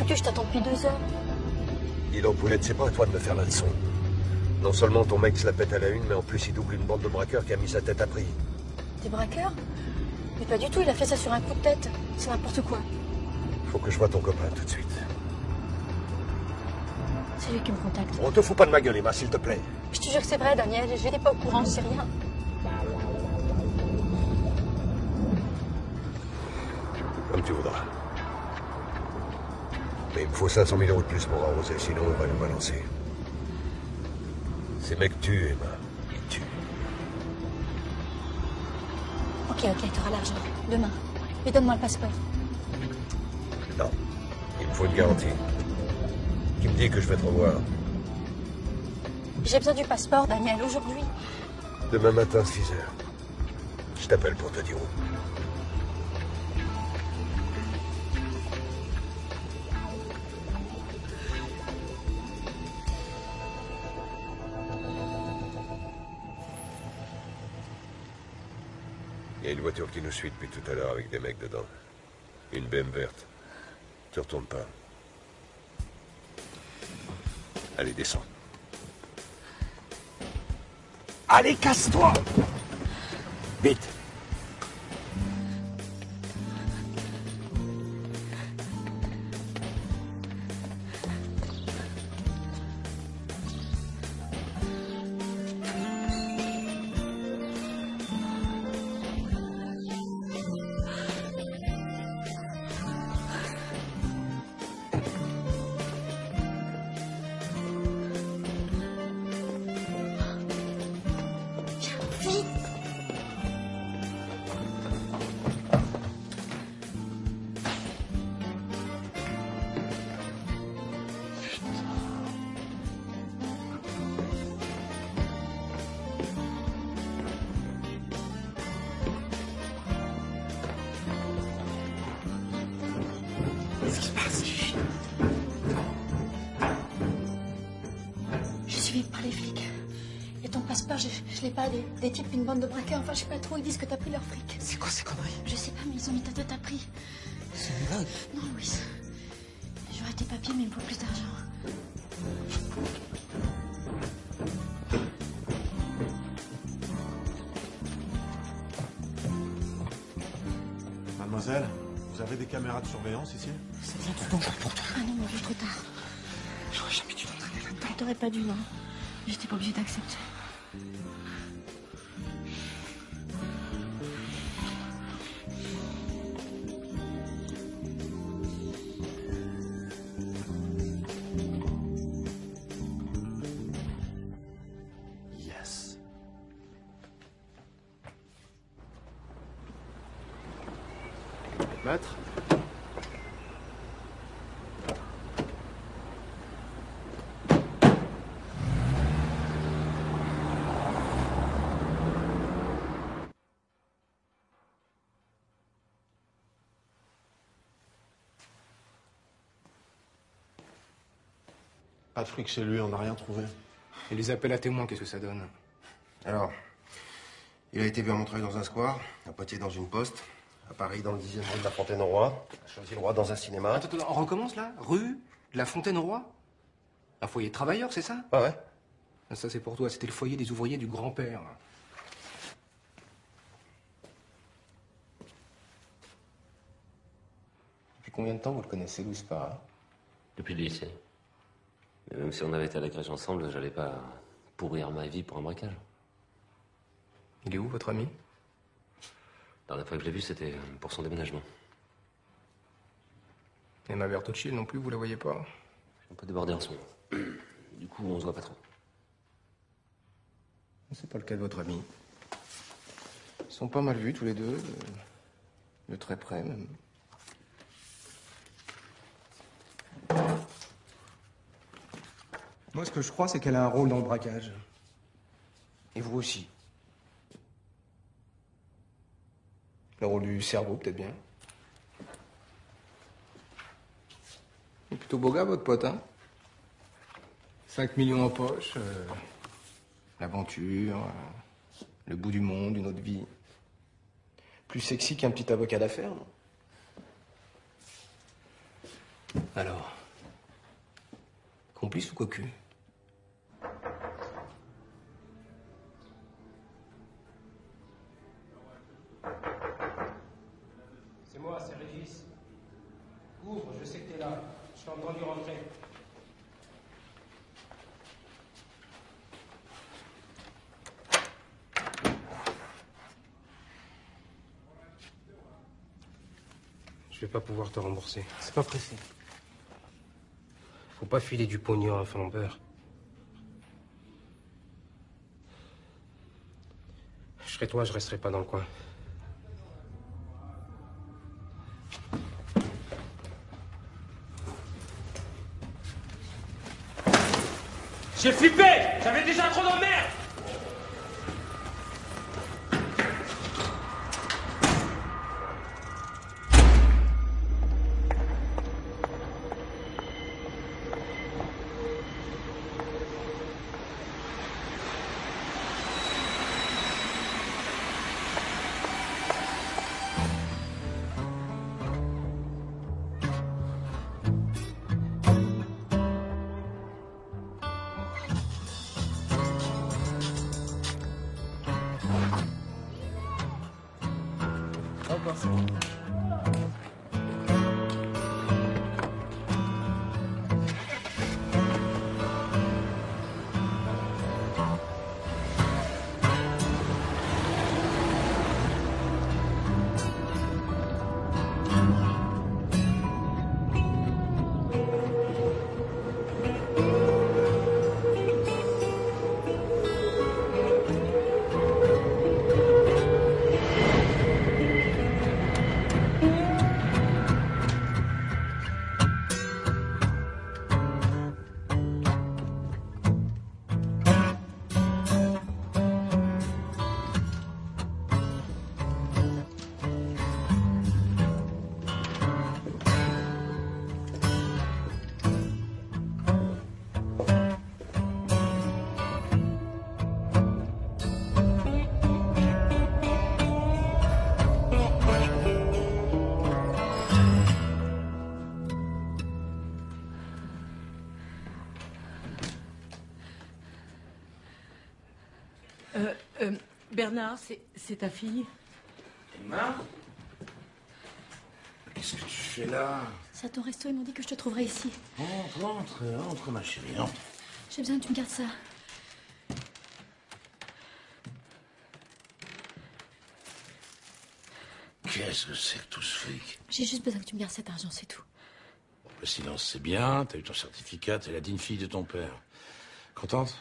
Je t'attends depuis 2 heures. Dis donc, Poulette, c'est pas à toi de me faire la leçon. Non seulement ton mec se la pète à la une, mais en plus il double une bande de braqueurs qui a mis sa tête à prix. Des braqueurs? Mais pas du tout, il a fait ça sur un coup de tête. C'est n'importe quoi. Faut que je voie ton copain tout de suite. C'est lui qui me contacte. On te fout pas de ma gueule, Emma, s'il te plaît. Je te jure que c'est vrai, Daniel. Je n'étais pas au courant, je sais rien. Comme tu voudras. Mais il me faut 500 000 € de plus pour arroser, sinon on va nous balancer. Ces mecs tuent, Emma. Ils tuent. Ok, t'auras l'argent. Demain. Mais donne-moi le passeport. Non. Il me faut une garantie. Qui me dit que je vais te revoir. J'ai besoin du passeport, Daniel, aujourd'hui. Demain matin, 6 heures. Je t'appelle pour te dire où. Il y a une voiture qui nous suit depuis tout à l'heure avec des mecs dedans. Une BM verte. Tu retournes pas. Allez, descends. Allez, casse-toi! Vite! Qu'est-ce qui se passe? Je suis suivie par les flics. Et ton passeport, je l'ai pas. Des types, une bande de braqueurs. Enfin, je sais pas trop. Ils disent que t'as pris leur fric. C'est quoi ces conneries? Je sais pas, mais ils ont mis ta tête à prix. C'est une blague. Non, Louis. J'aurais tes papiers, mais il me faut plus d'argent. Mademoiselle, vous avez des caméras de surveillance ici? C'est bien tout dangereux pour toi. Ah non, mon vieux, trop tard. J'aurais jamais dû t'entraîner là-dedans. T'aurais pas dû, non. J'étais pas obligée d'accepter. Yes. Maître? Pas de fric chez lui, on n'a rien trouvé. Et les appels à témoins, qu'est-ce que ça donne? Alors, il a été vu à Montreuil dans un square, à Poitiers dans une poste, à Paris dans le 10e rue de la Fontaine-au-Roi, à Choisy-le-Roi dans un cinéma. Attends, on recommence là? Rue de la Fontaine-au-Roi? Un foyer de travailleurs, c'est ça? Ah ouais. Ça, c'est pour toi. C'était le foyer des ouvriers du grand-père. Depuis combien de temps vous le connaissez, Louis Parra? Depuis le lycée. Mais même si on avait été à la crèche ensemble, j'allais pas pourrir ma vie pour un braquage. Il est où, votre ami? La dernière fois que je l'ai vu, c'était pour son déménagement. Et ma Bertocci, non plus, vous la voyez pas? Je suis un peu débordé en ce moment. Du coup, on se voit pas trop. C'est pas le cas de votre ami. Ils sont pas mal vus tous les deux, de très près même. Moi, ce que je crois, c'est qu'elle a un rôle dans le braquage. Et vous aussi. Le rôle du cerveau, peut-être bien. Il est plutôt beau gars, votre pote, hein? 5 millions en poche, l'aventure, le bout du monde, une autre vie. Plus sexy qu'un petit avocat d'affaires, non? Alors, complice ou cocu? C'est moi, c'est Régis. Ouvre, je sais que t'es là. Je t'ai entendu rentrer. Je vais pas pouvoir te rembourser. C'est pas pressé. Faut pas filer du pognon à un flambeur. Je serai toi, je resterai pas dans le coin. J'ai flippé! J'avais déjà trop d'emmerde! Bernard, c'est ta fille? Emma? Qu'est-ce que tu fais là? C'est à ton resto, ils m'ont dit que je te trouverais ici. Entre, ma chérie, entre. J'ai besoin que tu me gardes ça. Qu'est-ce que c'est que tout ce fric? J'ai juste besoin que tu me gardes cet argent, c'est tout. Le silence, c'est bien. T'as eu ton certificat, t'es la digne fille de ton père. Contente?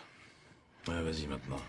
Ouais, vas-y, maintenant.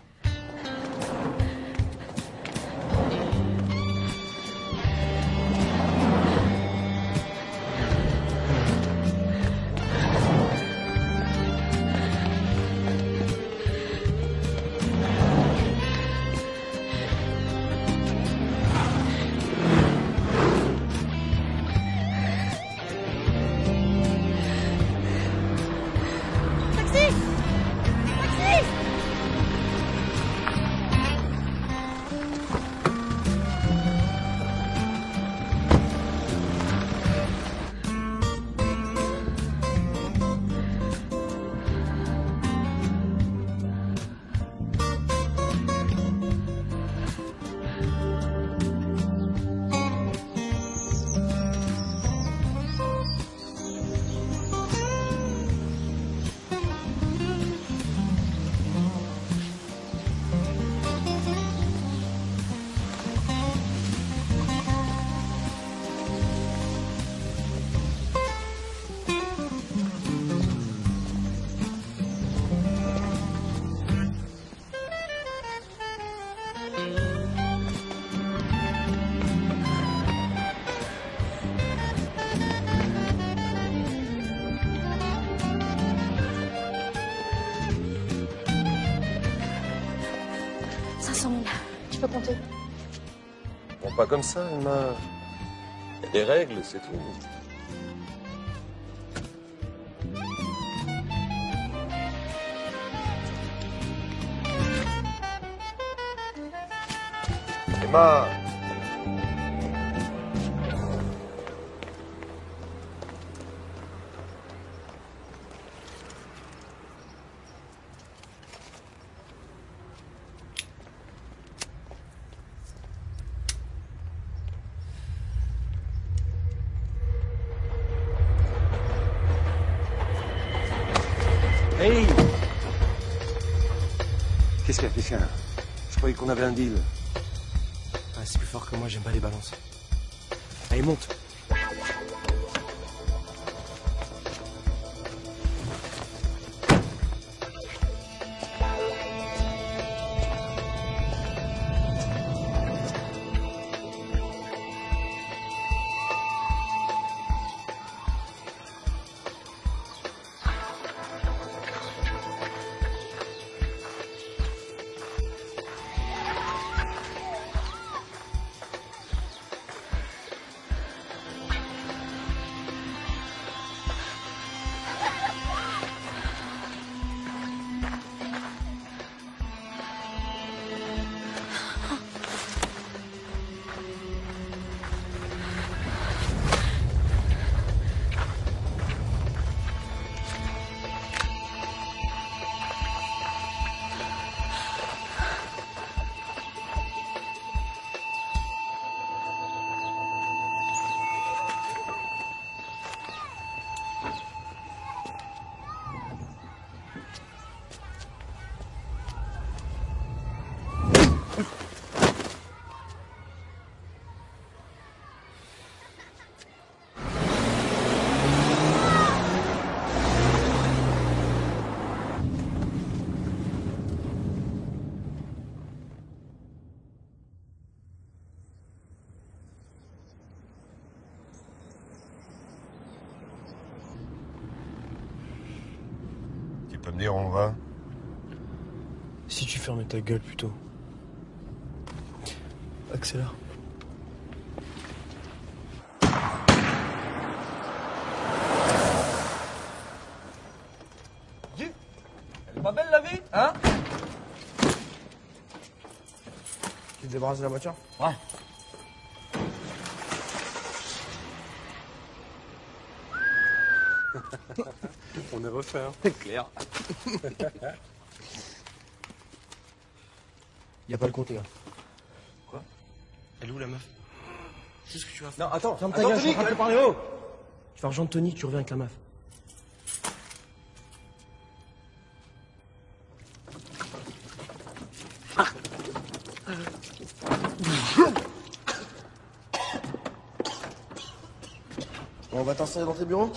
Je peux compter. Bon, pas comme ça, Emma. Il y a des règles, c'est tout. Emma! Hey! Qu'est-ce qu'il y a? Je croyais qu'on avait un deal. Ah, c'est plus fort que moi, j'aime pas les balances. Allez, monte. Tu peux me dire où on va? Si tu fermes ta gueule plutôt. Accélère. Elle est pas belle la vie, hein? Tu te débarrasses de la voiture? Ouais. On est refait, hein. C'est clair. Y a pas le compte, là. Quoi? Elle est où la meuf? Qu'est-ce que tu vas Non, attends, ferme ta Attends, gueule, Tony, je suis en train de te parler haut. Tu vas rejoindre Tony, tu reviens avec la meuf. On va t'installer dans tes bureaux?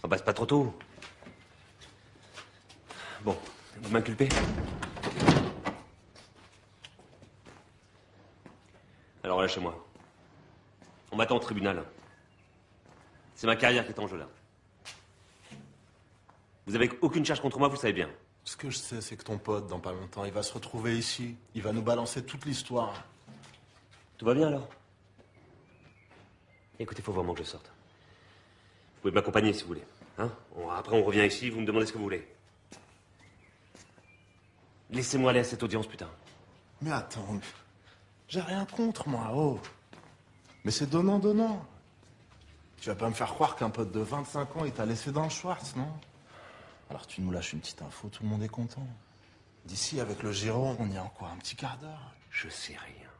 Ah bah c'est pas trop tôt. Bon, vous m'inculpez? Alors lâchez-moi. On m'attend au tribunal. C'est ma carrière qui est en jeu là. Vous avez aucune charge contre moi, vous le savez bien. Ce que je sais, c'est que ton pote, dans pas longtemps, il va se retrouver ici. Il va nous balancer toute l'histoire. Tout va bien alors? Écoutez, faut vraiment que je sorte. Vous pouvez m'accompagner si vous voulez. Hein? Après, on revient ici, vous me demandez ce que vous voulez. Laissez-moi aller à cette audience, putain. Mais attends, j'ai rien contre, moi, oh. Mais c'est donnant-donnant. Tu vas pas me faire croire qu'un pote de 25 ans, il t'a laissé dans le Schwartz, non? Alors tu nous lâches une petite info, tout le monde est content. D'ici, avec le Giro, on y a en quoi? Un petit quart d'heure? Je sais rien.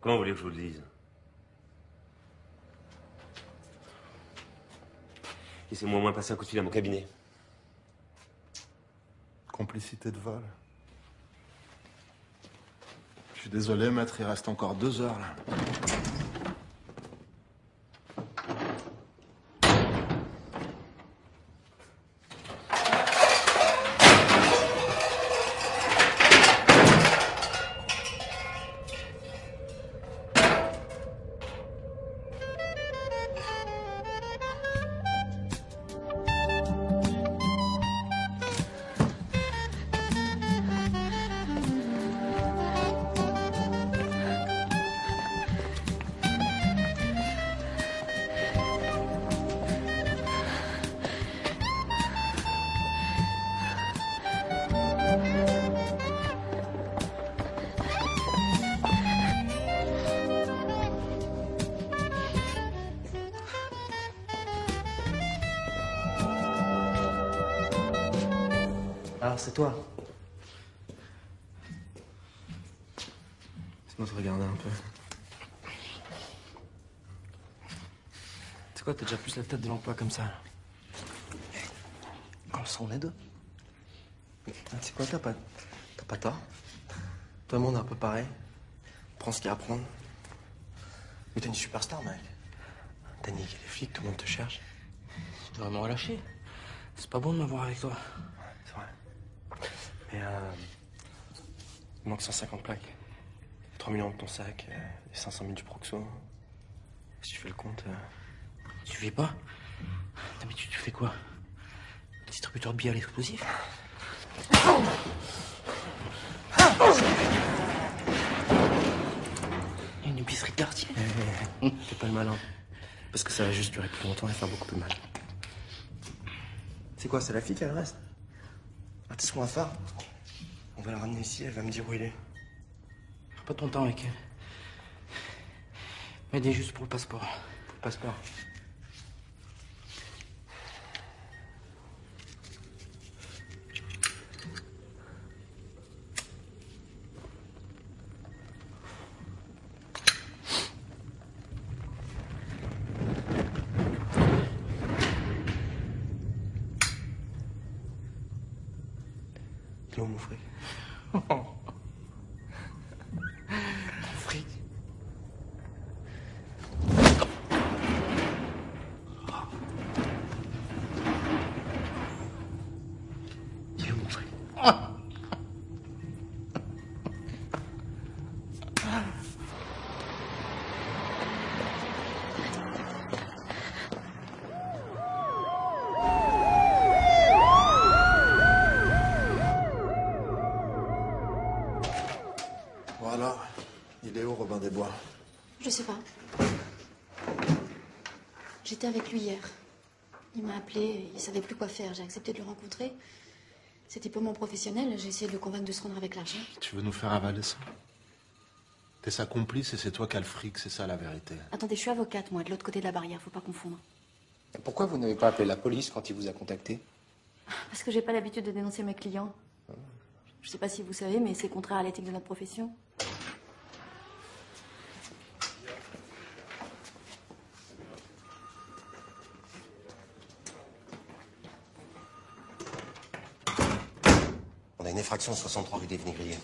Comment voulez-vous que je vous le dise? Laissez-moi au moins passer un coup de fil à mon cabinet. Complicité de vol. Je suis désolé, maître, il reste encore 2 heures, là. Ah, c'est toi. Laisse-moi te regarder un peu. C'est quoi, t'as déjà plus la tête de l'emploi comme ça? On le sent les deux. C'est quoi, t'as pas tort. Tout le monde est un peu pareil. Prends ce qu'il y a à prendre. Mais t'es une superstar, mec. T'as niqué les flics, tout le monde te cherche. Tu devrais me relâcher. C'est pas bon de m'avoir avec toi. C'est vrai. Mais il manque 150 plaques. 3 millions de ton sac, et 500 000 du Proxo. Si tu fais le compte... Tu vis pas? Putain, mais tu fais quoi? Distributeur de billets à l'explosif? Il y a une épicerie de quartier. Fais pas le malin. Parce que ça va juste durer plus longtemps et faire beaucoup plus mal. C'est quoi, c'est la fille qu'elle reste? Ah, tu sais ce qu'on va faire? On va la ramener ici, elle va me dire où il est. Perds pas ton temps avec elle. M'aider juste pour le passeport. Pour le passeport. Il est où, mon fric? Mon fric? Il est où, mon fric? Voilà. Il est où, Robin des Bois? Je sais pas. J'étais avec lui hier. Il m'a appelé, il savait plus quoi faire. J'ai accepté de le rencontrer. C'était purement professionnel. J'ai essayé de le convaincre de se rendre avec l'argent. Tu veux nous faire avaler ça? T'es sa complice et c'est toi qui as le fric, c'est ça la vérité. Attendez, je suis avocate, moi, de l'autre côté de la barrière, faut pas confondre. Pourquoi vous n'avez pas appelé la police quand il vous a contacté? Parce que j'ai pas l'habitude de dénoncer mes clients. Je sais pas si vous savez, mais c'est contraire à l'éthique de notre profession. On a une effraction 63 rue des Vinaigriers.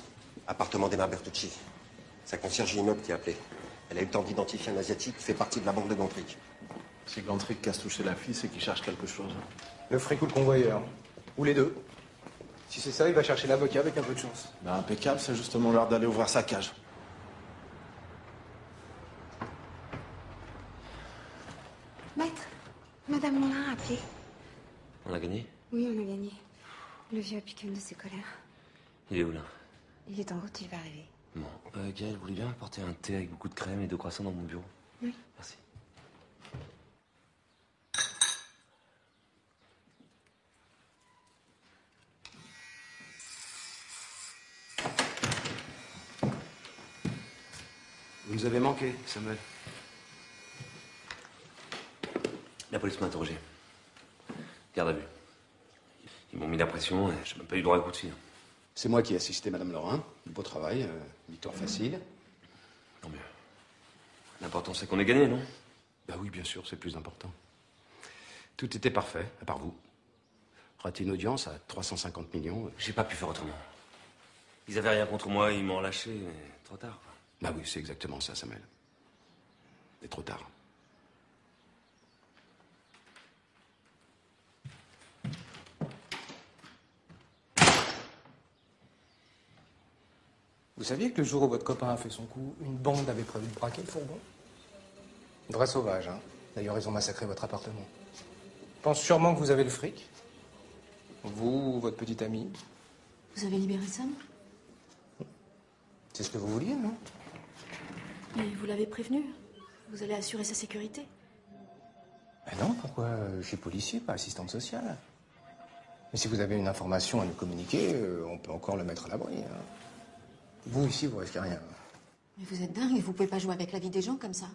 Appartement d'Emma Bertucci. Sa concierge immeuble qui a appelé. Elle a eu le temps d'identifier un Asiatique qui fait partie de la bande de Gantric. Si Gantric casse toucher la fille, c'est qu'il cherche quelque chose. Le fric ou le convoyeur. Ou les deux. Si c'est ça, il va chercher l'avocat avec un peu de chance. Ben, impeccable, c'est justement l'heure d'aller ouvrir sa cage. Maître, Madame Moulin a appelé. On a gagné? Oui, on a gagné. Le vieux a piqué une de ses colères. Il est où, là? Il est en route, il va arriver. Bon. Gaël, vous voulez bien apporter un thé avec beaucoup de crème et 2 croissants dans mon bureau? Oui. Merci. Vous nous avez manqué, Samuel. La police m'a interrogé. Garde à vue. Ils m'ont mis la pression et j'ai même pas eu droit à un coup de fil. C'est moi qui ai assisté Madame Laurin. Beau travail, victoire facile. Tant mieux. L'important, c'est qu'on ait gagné, non? Bah oui, bien sûr, c'est le plus important. Tout était parfait, à part vous. Raté une audience à 350 millions. J'ai pas pu faire autrement. Ils avaient rien contre moi, ils m'ont relâché, mais trop tard. Bah oui, c'est exactement ça, Samuel. Mais trop tard. Vous saviez que le jour où votre copain a fait son coup, une bande avait prévu de braquer le fourgon? Vrai sauvage, hein. D'ailleurs, ils ont massacré votre appartement. Je pense sûrement que vous avez le fric. Vous, votre petite amie. Vous avez libéré Sam? C'est ce que vous vouliez, non? Mais vous l'avez prévenu. Vous allez assurer sa sécurité. Ben non, pourquoi? Je suis policier, pas assistante sociale. Mais si vous avez une information à nous communiquer, on peut encore le mettre à l'abri. Hein. Vous, ici, vous risquez rien. Mais vous êtes dingue, vous pouvez pas jouer avec la vie des gens comme ça.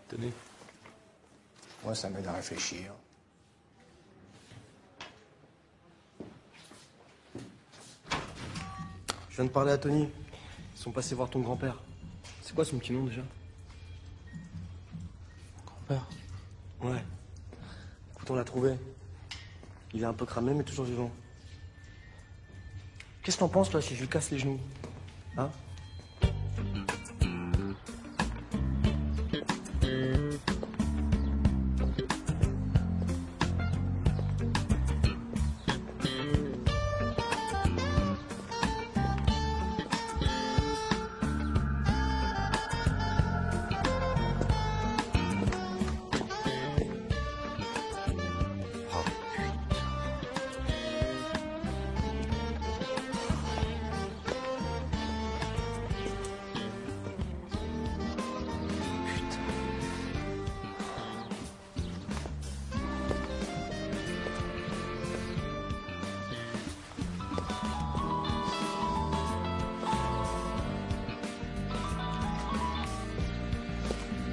Tenez. Moi, ça m'aide à réfléchir. Je viens de parler à Tony. Ils sont passés voir ton grand-père. C'est quoi son petit nom déjà? Grand-père? Ouais. Écoute, on l'a trouvé. Il est un peu cramé, mais toujours vivant. Qu'est-ce que t'en penses, là, si je lui casse les genoux? Hein?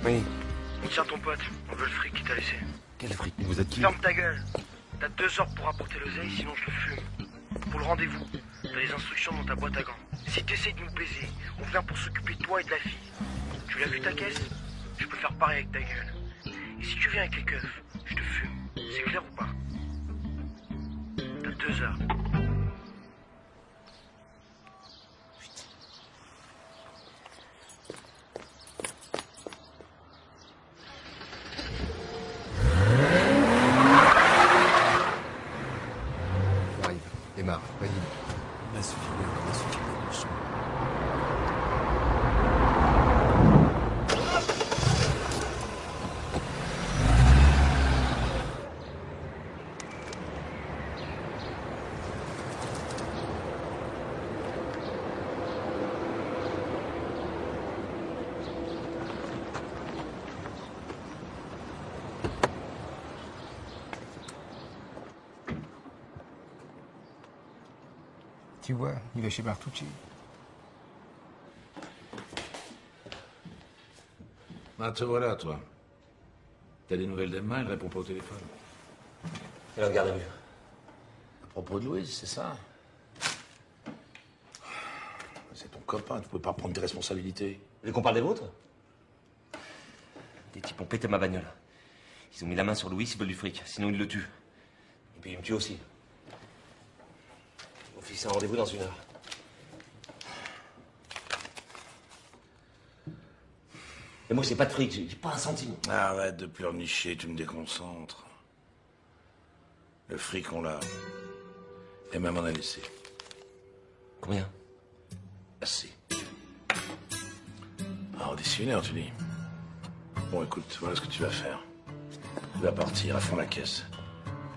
Oui. On tient ton pote. On veut le fric qu'il t'a laissé. Quel fric? Vous êtes qui? Ferme ta gueule. T'as 2 heures pour apporter l'oseille, sinon je le fume. Pour le rendez-vous, t'as les instructions dans ta boîte à gants. Si t'essayes de nous baiser, on vient pour s'occuper de toi et de la fille. Tu l'as vu ta caisse? Je peux faire pareil avec ta gueule. Et si tu viens avec les keufs, je te fume. C'est clair ou pas? T'as 2 heures. Emma, vas-y. Là, suffit bien, comment suffit bien. Tu vois, il va chez Bertucci. Ah, te voilà, toi. T'as des nouvelles d'Emma, elle répond pas au téléphone. Elle regarde à vue. À propos de Louise, c'est ça? C'est ton copain, tu peux pas prendre tes responsabilités. Vous voulez qu'on parle des vôtres? Des types ont pété ma bagnole. Ils ont mis la main sur Louis, ils veulent du fric, sinon ils le tuent. Et puis ils me tuent aussi. Ils vont fixer un rendez-vous dans 1 heure. Et moi, j'ai pas de fric, j'ai pas un centime. Arrête de pleurnicher, tu me déconcentres. Le fric, on l'a. Et même on a laissé. Combien? Assez. Alors, d'ici 1 heure, tu dis. Bon, écoute, voilà ce que tu vas faire. Tu vas partir à fond la caisse.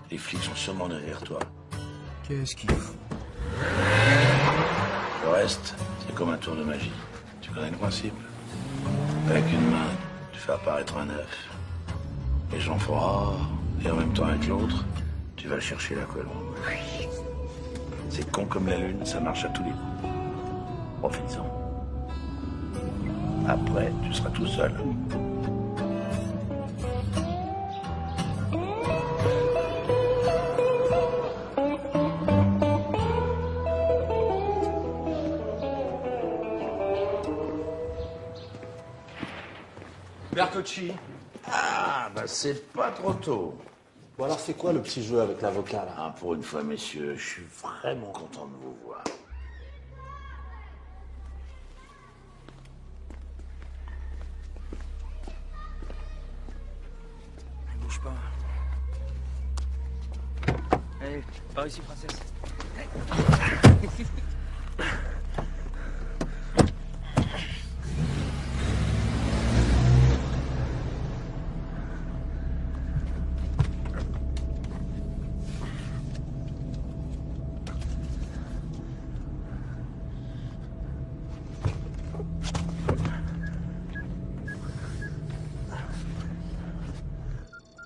Les flics sont sûrement derrière toi. Qu'est-ce qu'il faut? Le reste, c'est comme un tour de magie. Tu connais le principe? Avec une main, tu fais apparaître un œuf. Les gens font rare, et en même temps avec l'autre, tu vas chercher la colombe. C'est con comme la lune, ça marche à tous les coups. Profites-en. Après, tu seras tout seul. Bertucci. Ah, bah c'est pas trop tôt. Bon alors c'est quoi le petit jeu avec l'avocat là? Ah, pour une fois, messieurs, je suis vraiment content de vous voir. Ne bouge pas. Allez, par ici, princesse.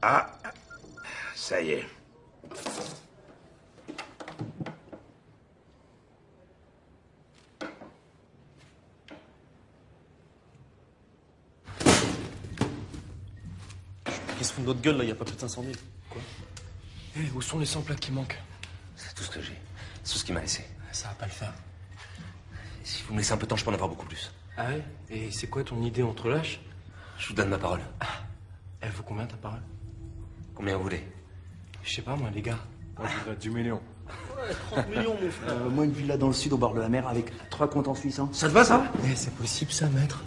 Ah, ça y est. se fout de notre gueule, là, y a pas plus de 500 000. Quoi? Eh, où sont les 100 plaques qui manquent? C'est tout ce que j'ai. C'est tout ce qu'il m'a laissé. Ça va pas le faire. Si vous me laissez un peu de temps, je peux en avoir beaucoup plus. Ah ouais? Et c'est quoi ton idée, on te relâche? Je vous donne ma parole. Elle vaut combien ta parole? Combien vous voulez? Je sais pas moi, les gars. Moi, je voudrais 10 millions. Ouais, 30 millions, mon frère. Moi, une villa dans le sud, au bord de la mer, avec 3 comptes en Suisse. Hein. Ça te va, ça? Eh, c'est possible, ça, maître?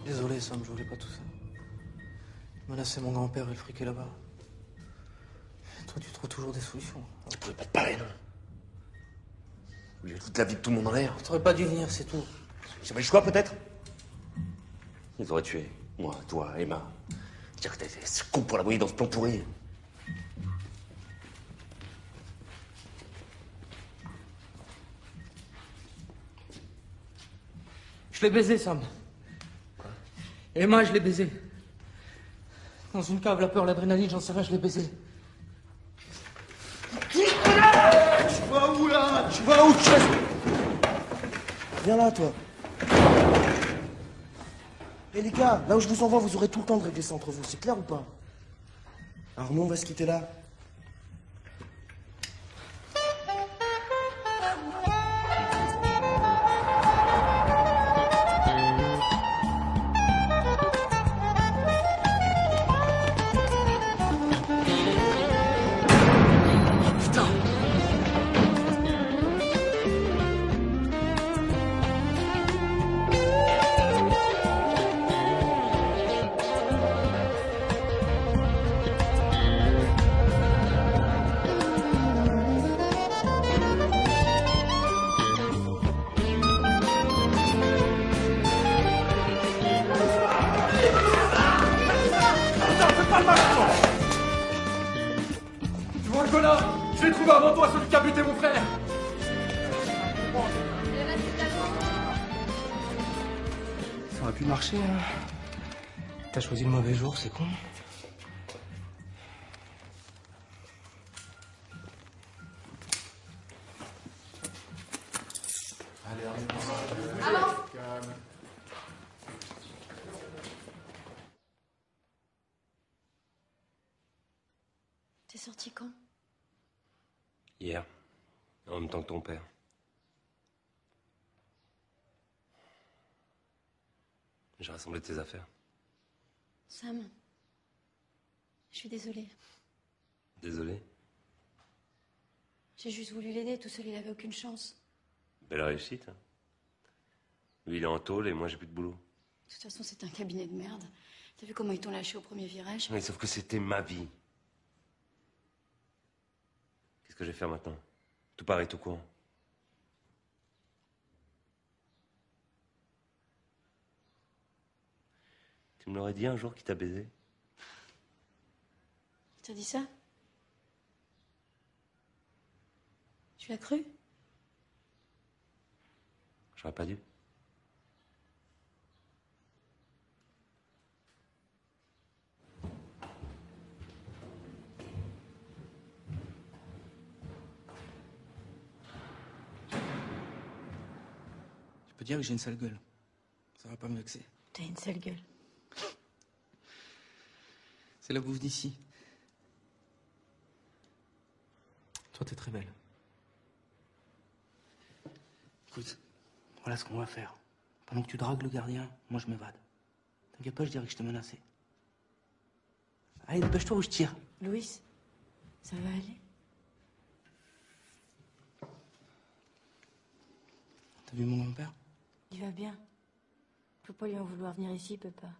Désolé, Sam, je voulais pas tout ça. Menacer mon grand-père et le friquer là-bas. Toi, tu trouves toujours des solutions. Tu pouvais pas te parler, non? Vous avez toute la vie de tout le monde en l'air. T'aurais pas dû venir, c'est tout. J'avais le choix, peut-être? Ils auraient tué. Moi, toi, Emma. Dire que t'étais ce con pour la voyer dans ce plan pourri. Je l'ai baisé, Sam. Quoi? Emma, je l'ai baisé. Dans une cave, la peur, l'adrénaline, j'en sais rien, je l'ai baisé. Tu vas où, là? Tu vas où? Viens là, toi. Et les gars, là où je vous envoie, vous aurez tout le temps de régler ça entre vous. C'est clair ou pas? Alors nous, on va se quitter là. Tu vois le connard? Je l'ai trouvé avant toi, celui qui a buté mon frère. Ça aurait pu marcher, hein. T'as choisi le mauvais jour, c'est con. T'es sorti quand? Hier. En même temps que ton père. J'ai rassemblé tes affaires. Sam, je suis désolée. Désolé. J'ai juste voulu l'aider, tout seul il avait aucune chance. Belle réussite, hein. Lui, il est en tôle et moi, j'ai plus de boulot. De toute façon, c'est un cabinet de merde. T'as vu comment ils t'ont lâché au premier virage? Oui, sauf que c'était ma vie. Qu'est-ce que je vais faire maintenant? Tout pareil, tout court. Tu me l'aurais dit un jour qu'il t'a baisé? T'as dit ça? Tu l'as cru? J'aurais pas dû. Je peux dire que j'ai une sale gueule. Ça va pas me vexer. T'as une sale gueule. C'est la bouffe d'ici. Toi, t'es très belle. Écoute, voilà ce qu'on va faire. Pendant que tu dragues le gardien, moi je m'évade. T'inquiète pas, je dirais que je t'ai menacé. Allez, dépêche-toi ou je tire. Louis, ça va aller? T'as vu mon grand-père? Il va bien. Faut pas lui en vouloir venir ici, il peut pas.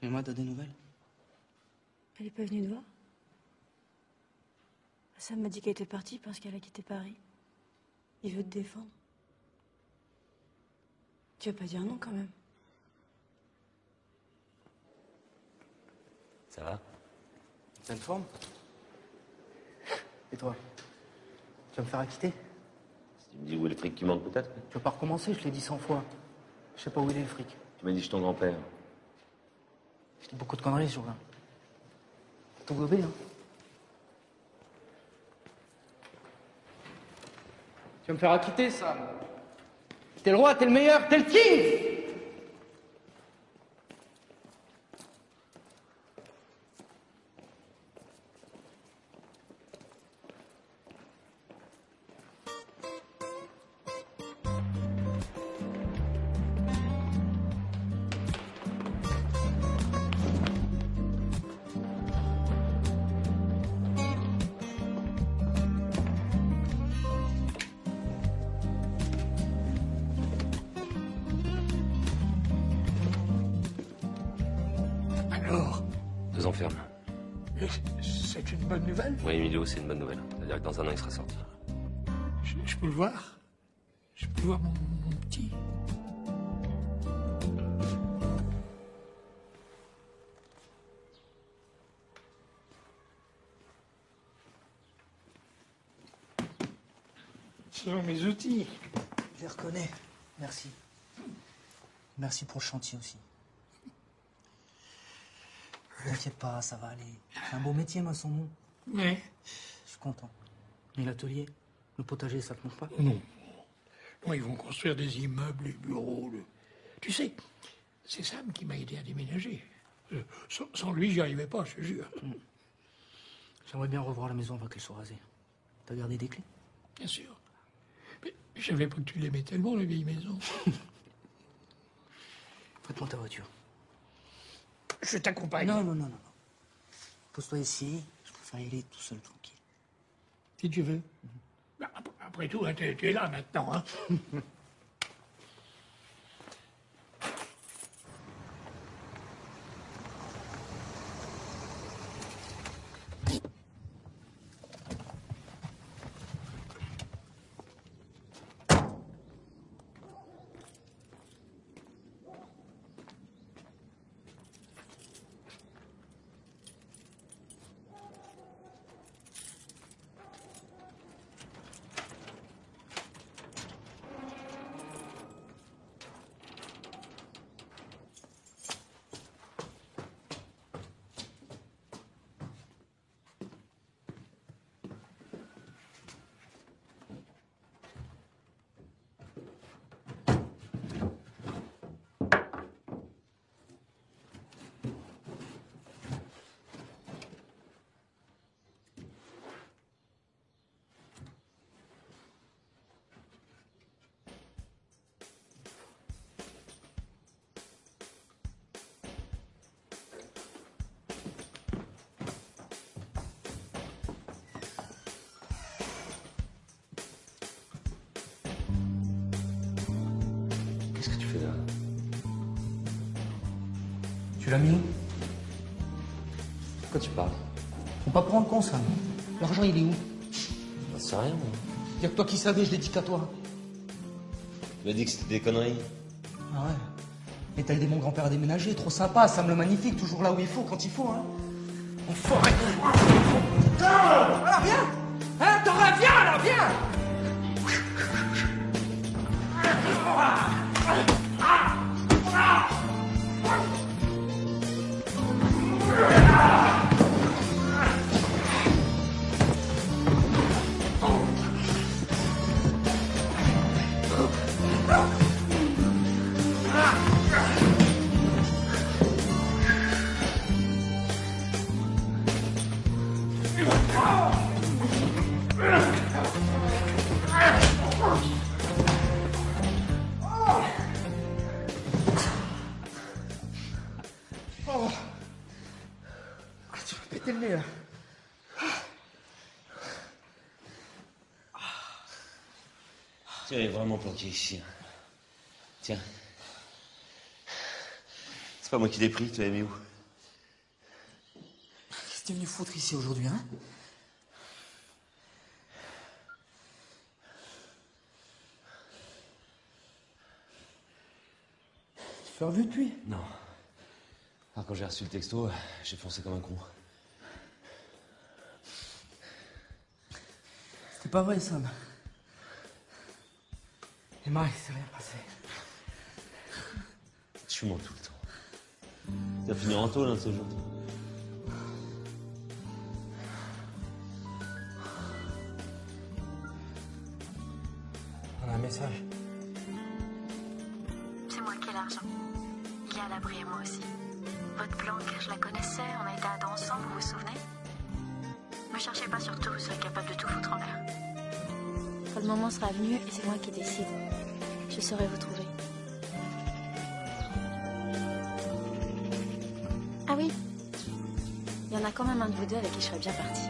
Et moi, t'as des nouvelles? Elle est pas venue te voir? Sam m'a dit qu'elle était partie parce qu'elle a quitté Paris. Il veut te défendre. Tu vas pas dire non, quand même. Ça va? Pleine forme? Et toi? Tu vas me faire acquitter? Tu me dis où est le fric qui manque peut-être? Tu vas pas recommencer, je l'ai dit 100 fois. Je sais pas où il est, le fric. Tu m'as dit je suis ton grand-père. Je dis beaucoup de conneries ce jour-là. T'as tout gobé, hein? Tu vas me faire acquitter, Sam. T'es le roi, t'es le meilleur, t'es le king! Alors, 2 ans ferme. c'est une bonne nouvelle? Oui, Emilio, c'est une bonne nouvelle. C'est-à-dire que dans 1 an, il sera sorti. Je peux le voir? Je peux voir mon petit? Ce sont mes outils. Je les reconnais. Merci. Merci pour le chantier aussi. T'inquiète pas, ça va aller. C'est un beau métier, maçon. Oui. Je suis content. Et l'atelier? Le potager, ça te manque pas? Non. Non, ils vont construire des immeubles, des bureaux. Tu sais, c'est Sam qui m'a aidé à déménager. Sans lui, j'y arrivais pas, je te jure. J'aimerais bien revoir la maison avant qu'elle soit rasée. T'as gardé des clés? Bien sûr. Mais je savais pas que tu l'aimais tellement, la vieille maison. Prête-moi ta voiture. Je t'accompagne. Non. Pose-toi ici. Je préfère y aller tout seul, tranquille. Si tu veux. Bah, après tout, hein, tu es là maintenant. Hein. Qu'est-ce que tu fais là? Tu l'as mis où? Pourquoi tu parles? Faut pas prendre con, Sam. L'argent, il est où? J'en sais rien, moi. Y'a que toi qui savais, je l'ai dit qu'à toi. Tu m'as dit que c'était des conneries. Ah ouais. Et t'as aidé mon grand-père à déménager, trop sympa, Sam le magnifique, toujours là où il faut, quand il faut, hein. Enfoiré. Alors viens. Hein, t'auras, viens là, viens. Tu vas péter le nez, là. Tu es vraiment planqué ici. Tiens. C'est pas moi qui l'ai pris, tu l'avais mis où? Qu'est-ce que t'es venu foutre ici aujourd'hui, hein? l'as revu depuis? Non. Alors, quand j'ai reçu le texto, j'ai foncé comme un con. C'était pas vrai, Sam. Emma, il s'est rien passé. Tu mens tout le temps. Tu vas finir en taule, un de ces jours. On a un message. C'est moi qui ai l'argent. Il est à l'abri et moi aussi. Votre planque, je la connaissais, on a été à Adam ensemble, vous vous souvenez? Me cherchez pas surtout, vous serez capable de tout foutre en l'air. Quand le moment sera venu, et c'est moi qui décide, je saurai vous trouver. Ah oui, il y en a quand même un de vous deux avec qui je serais bien partie.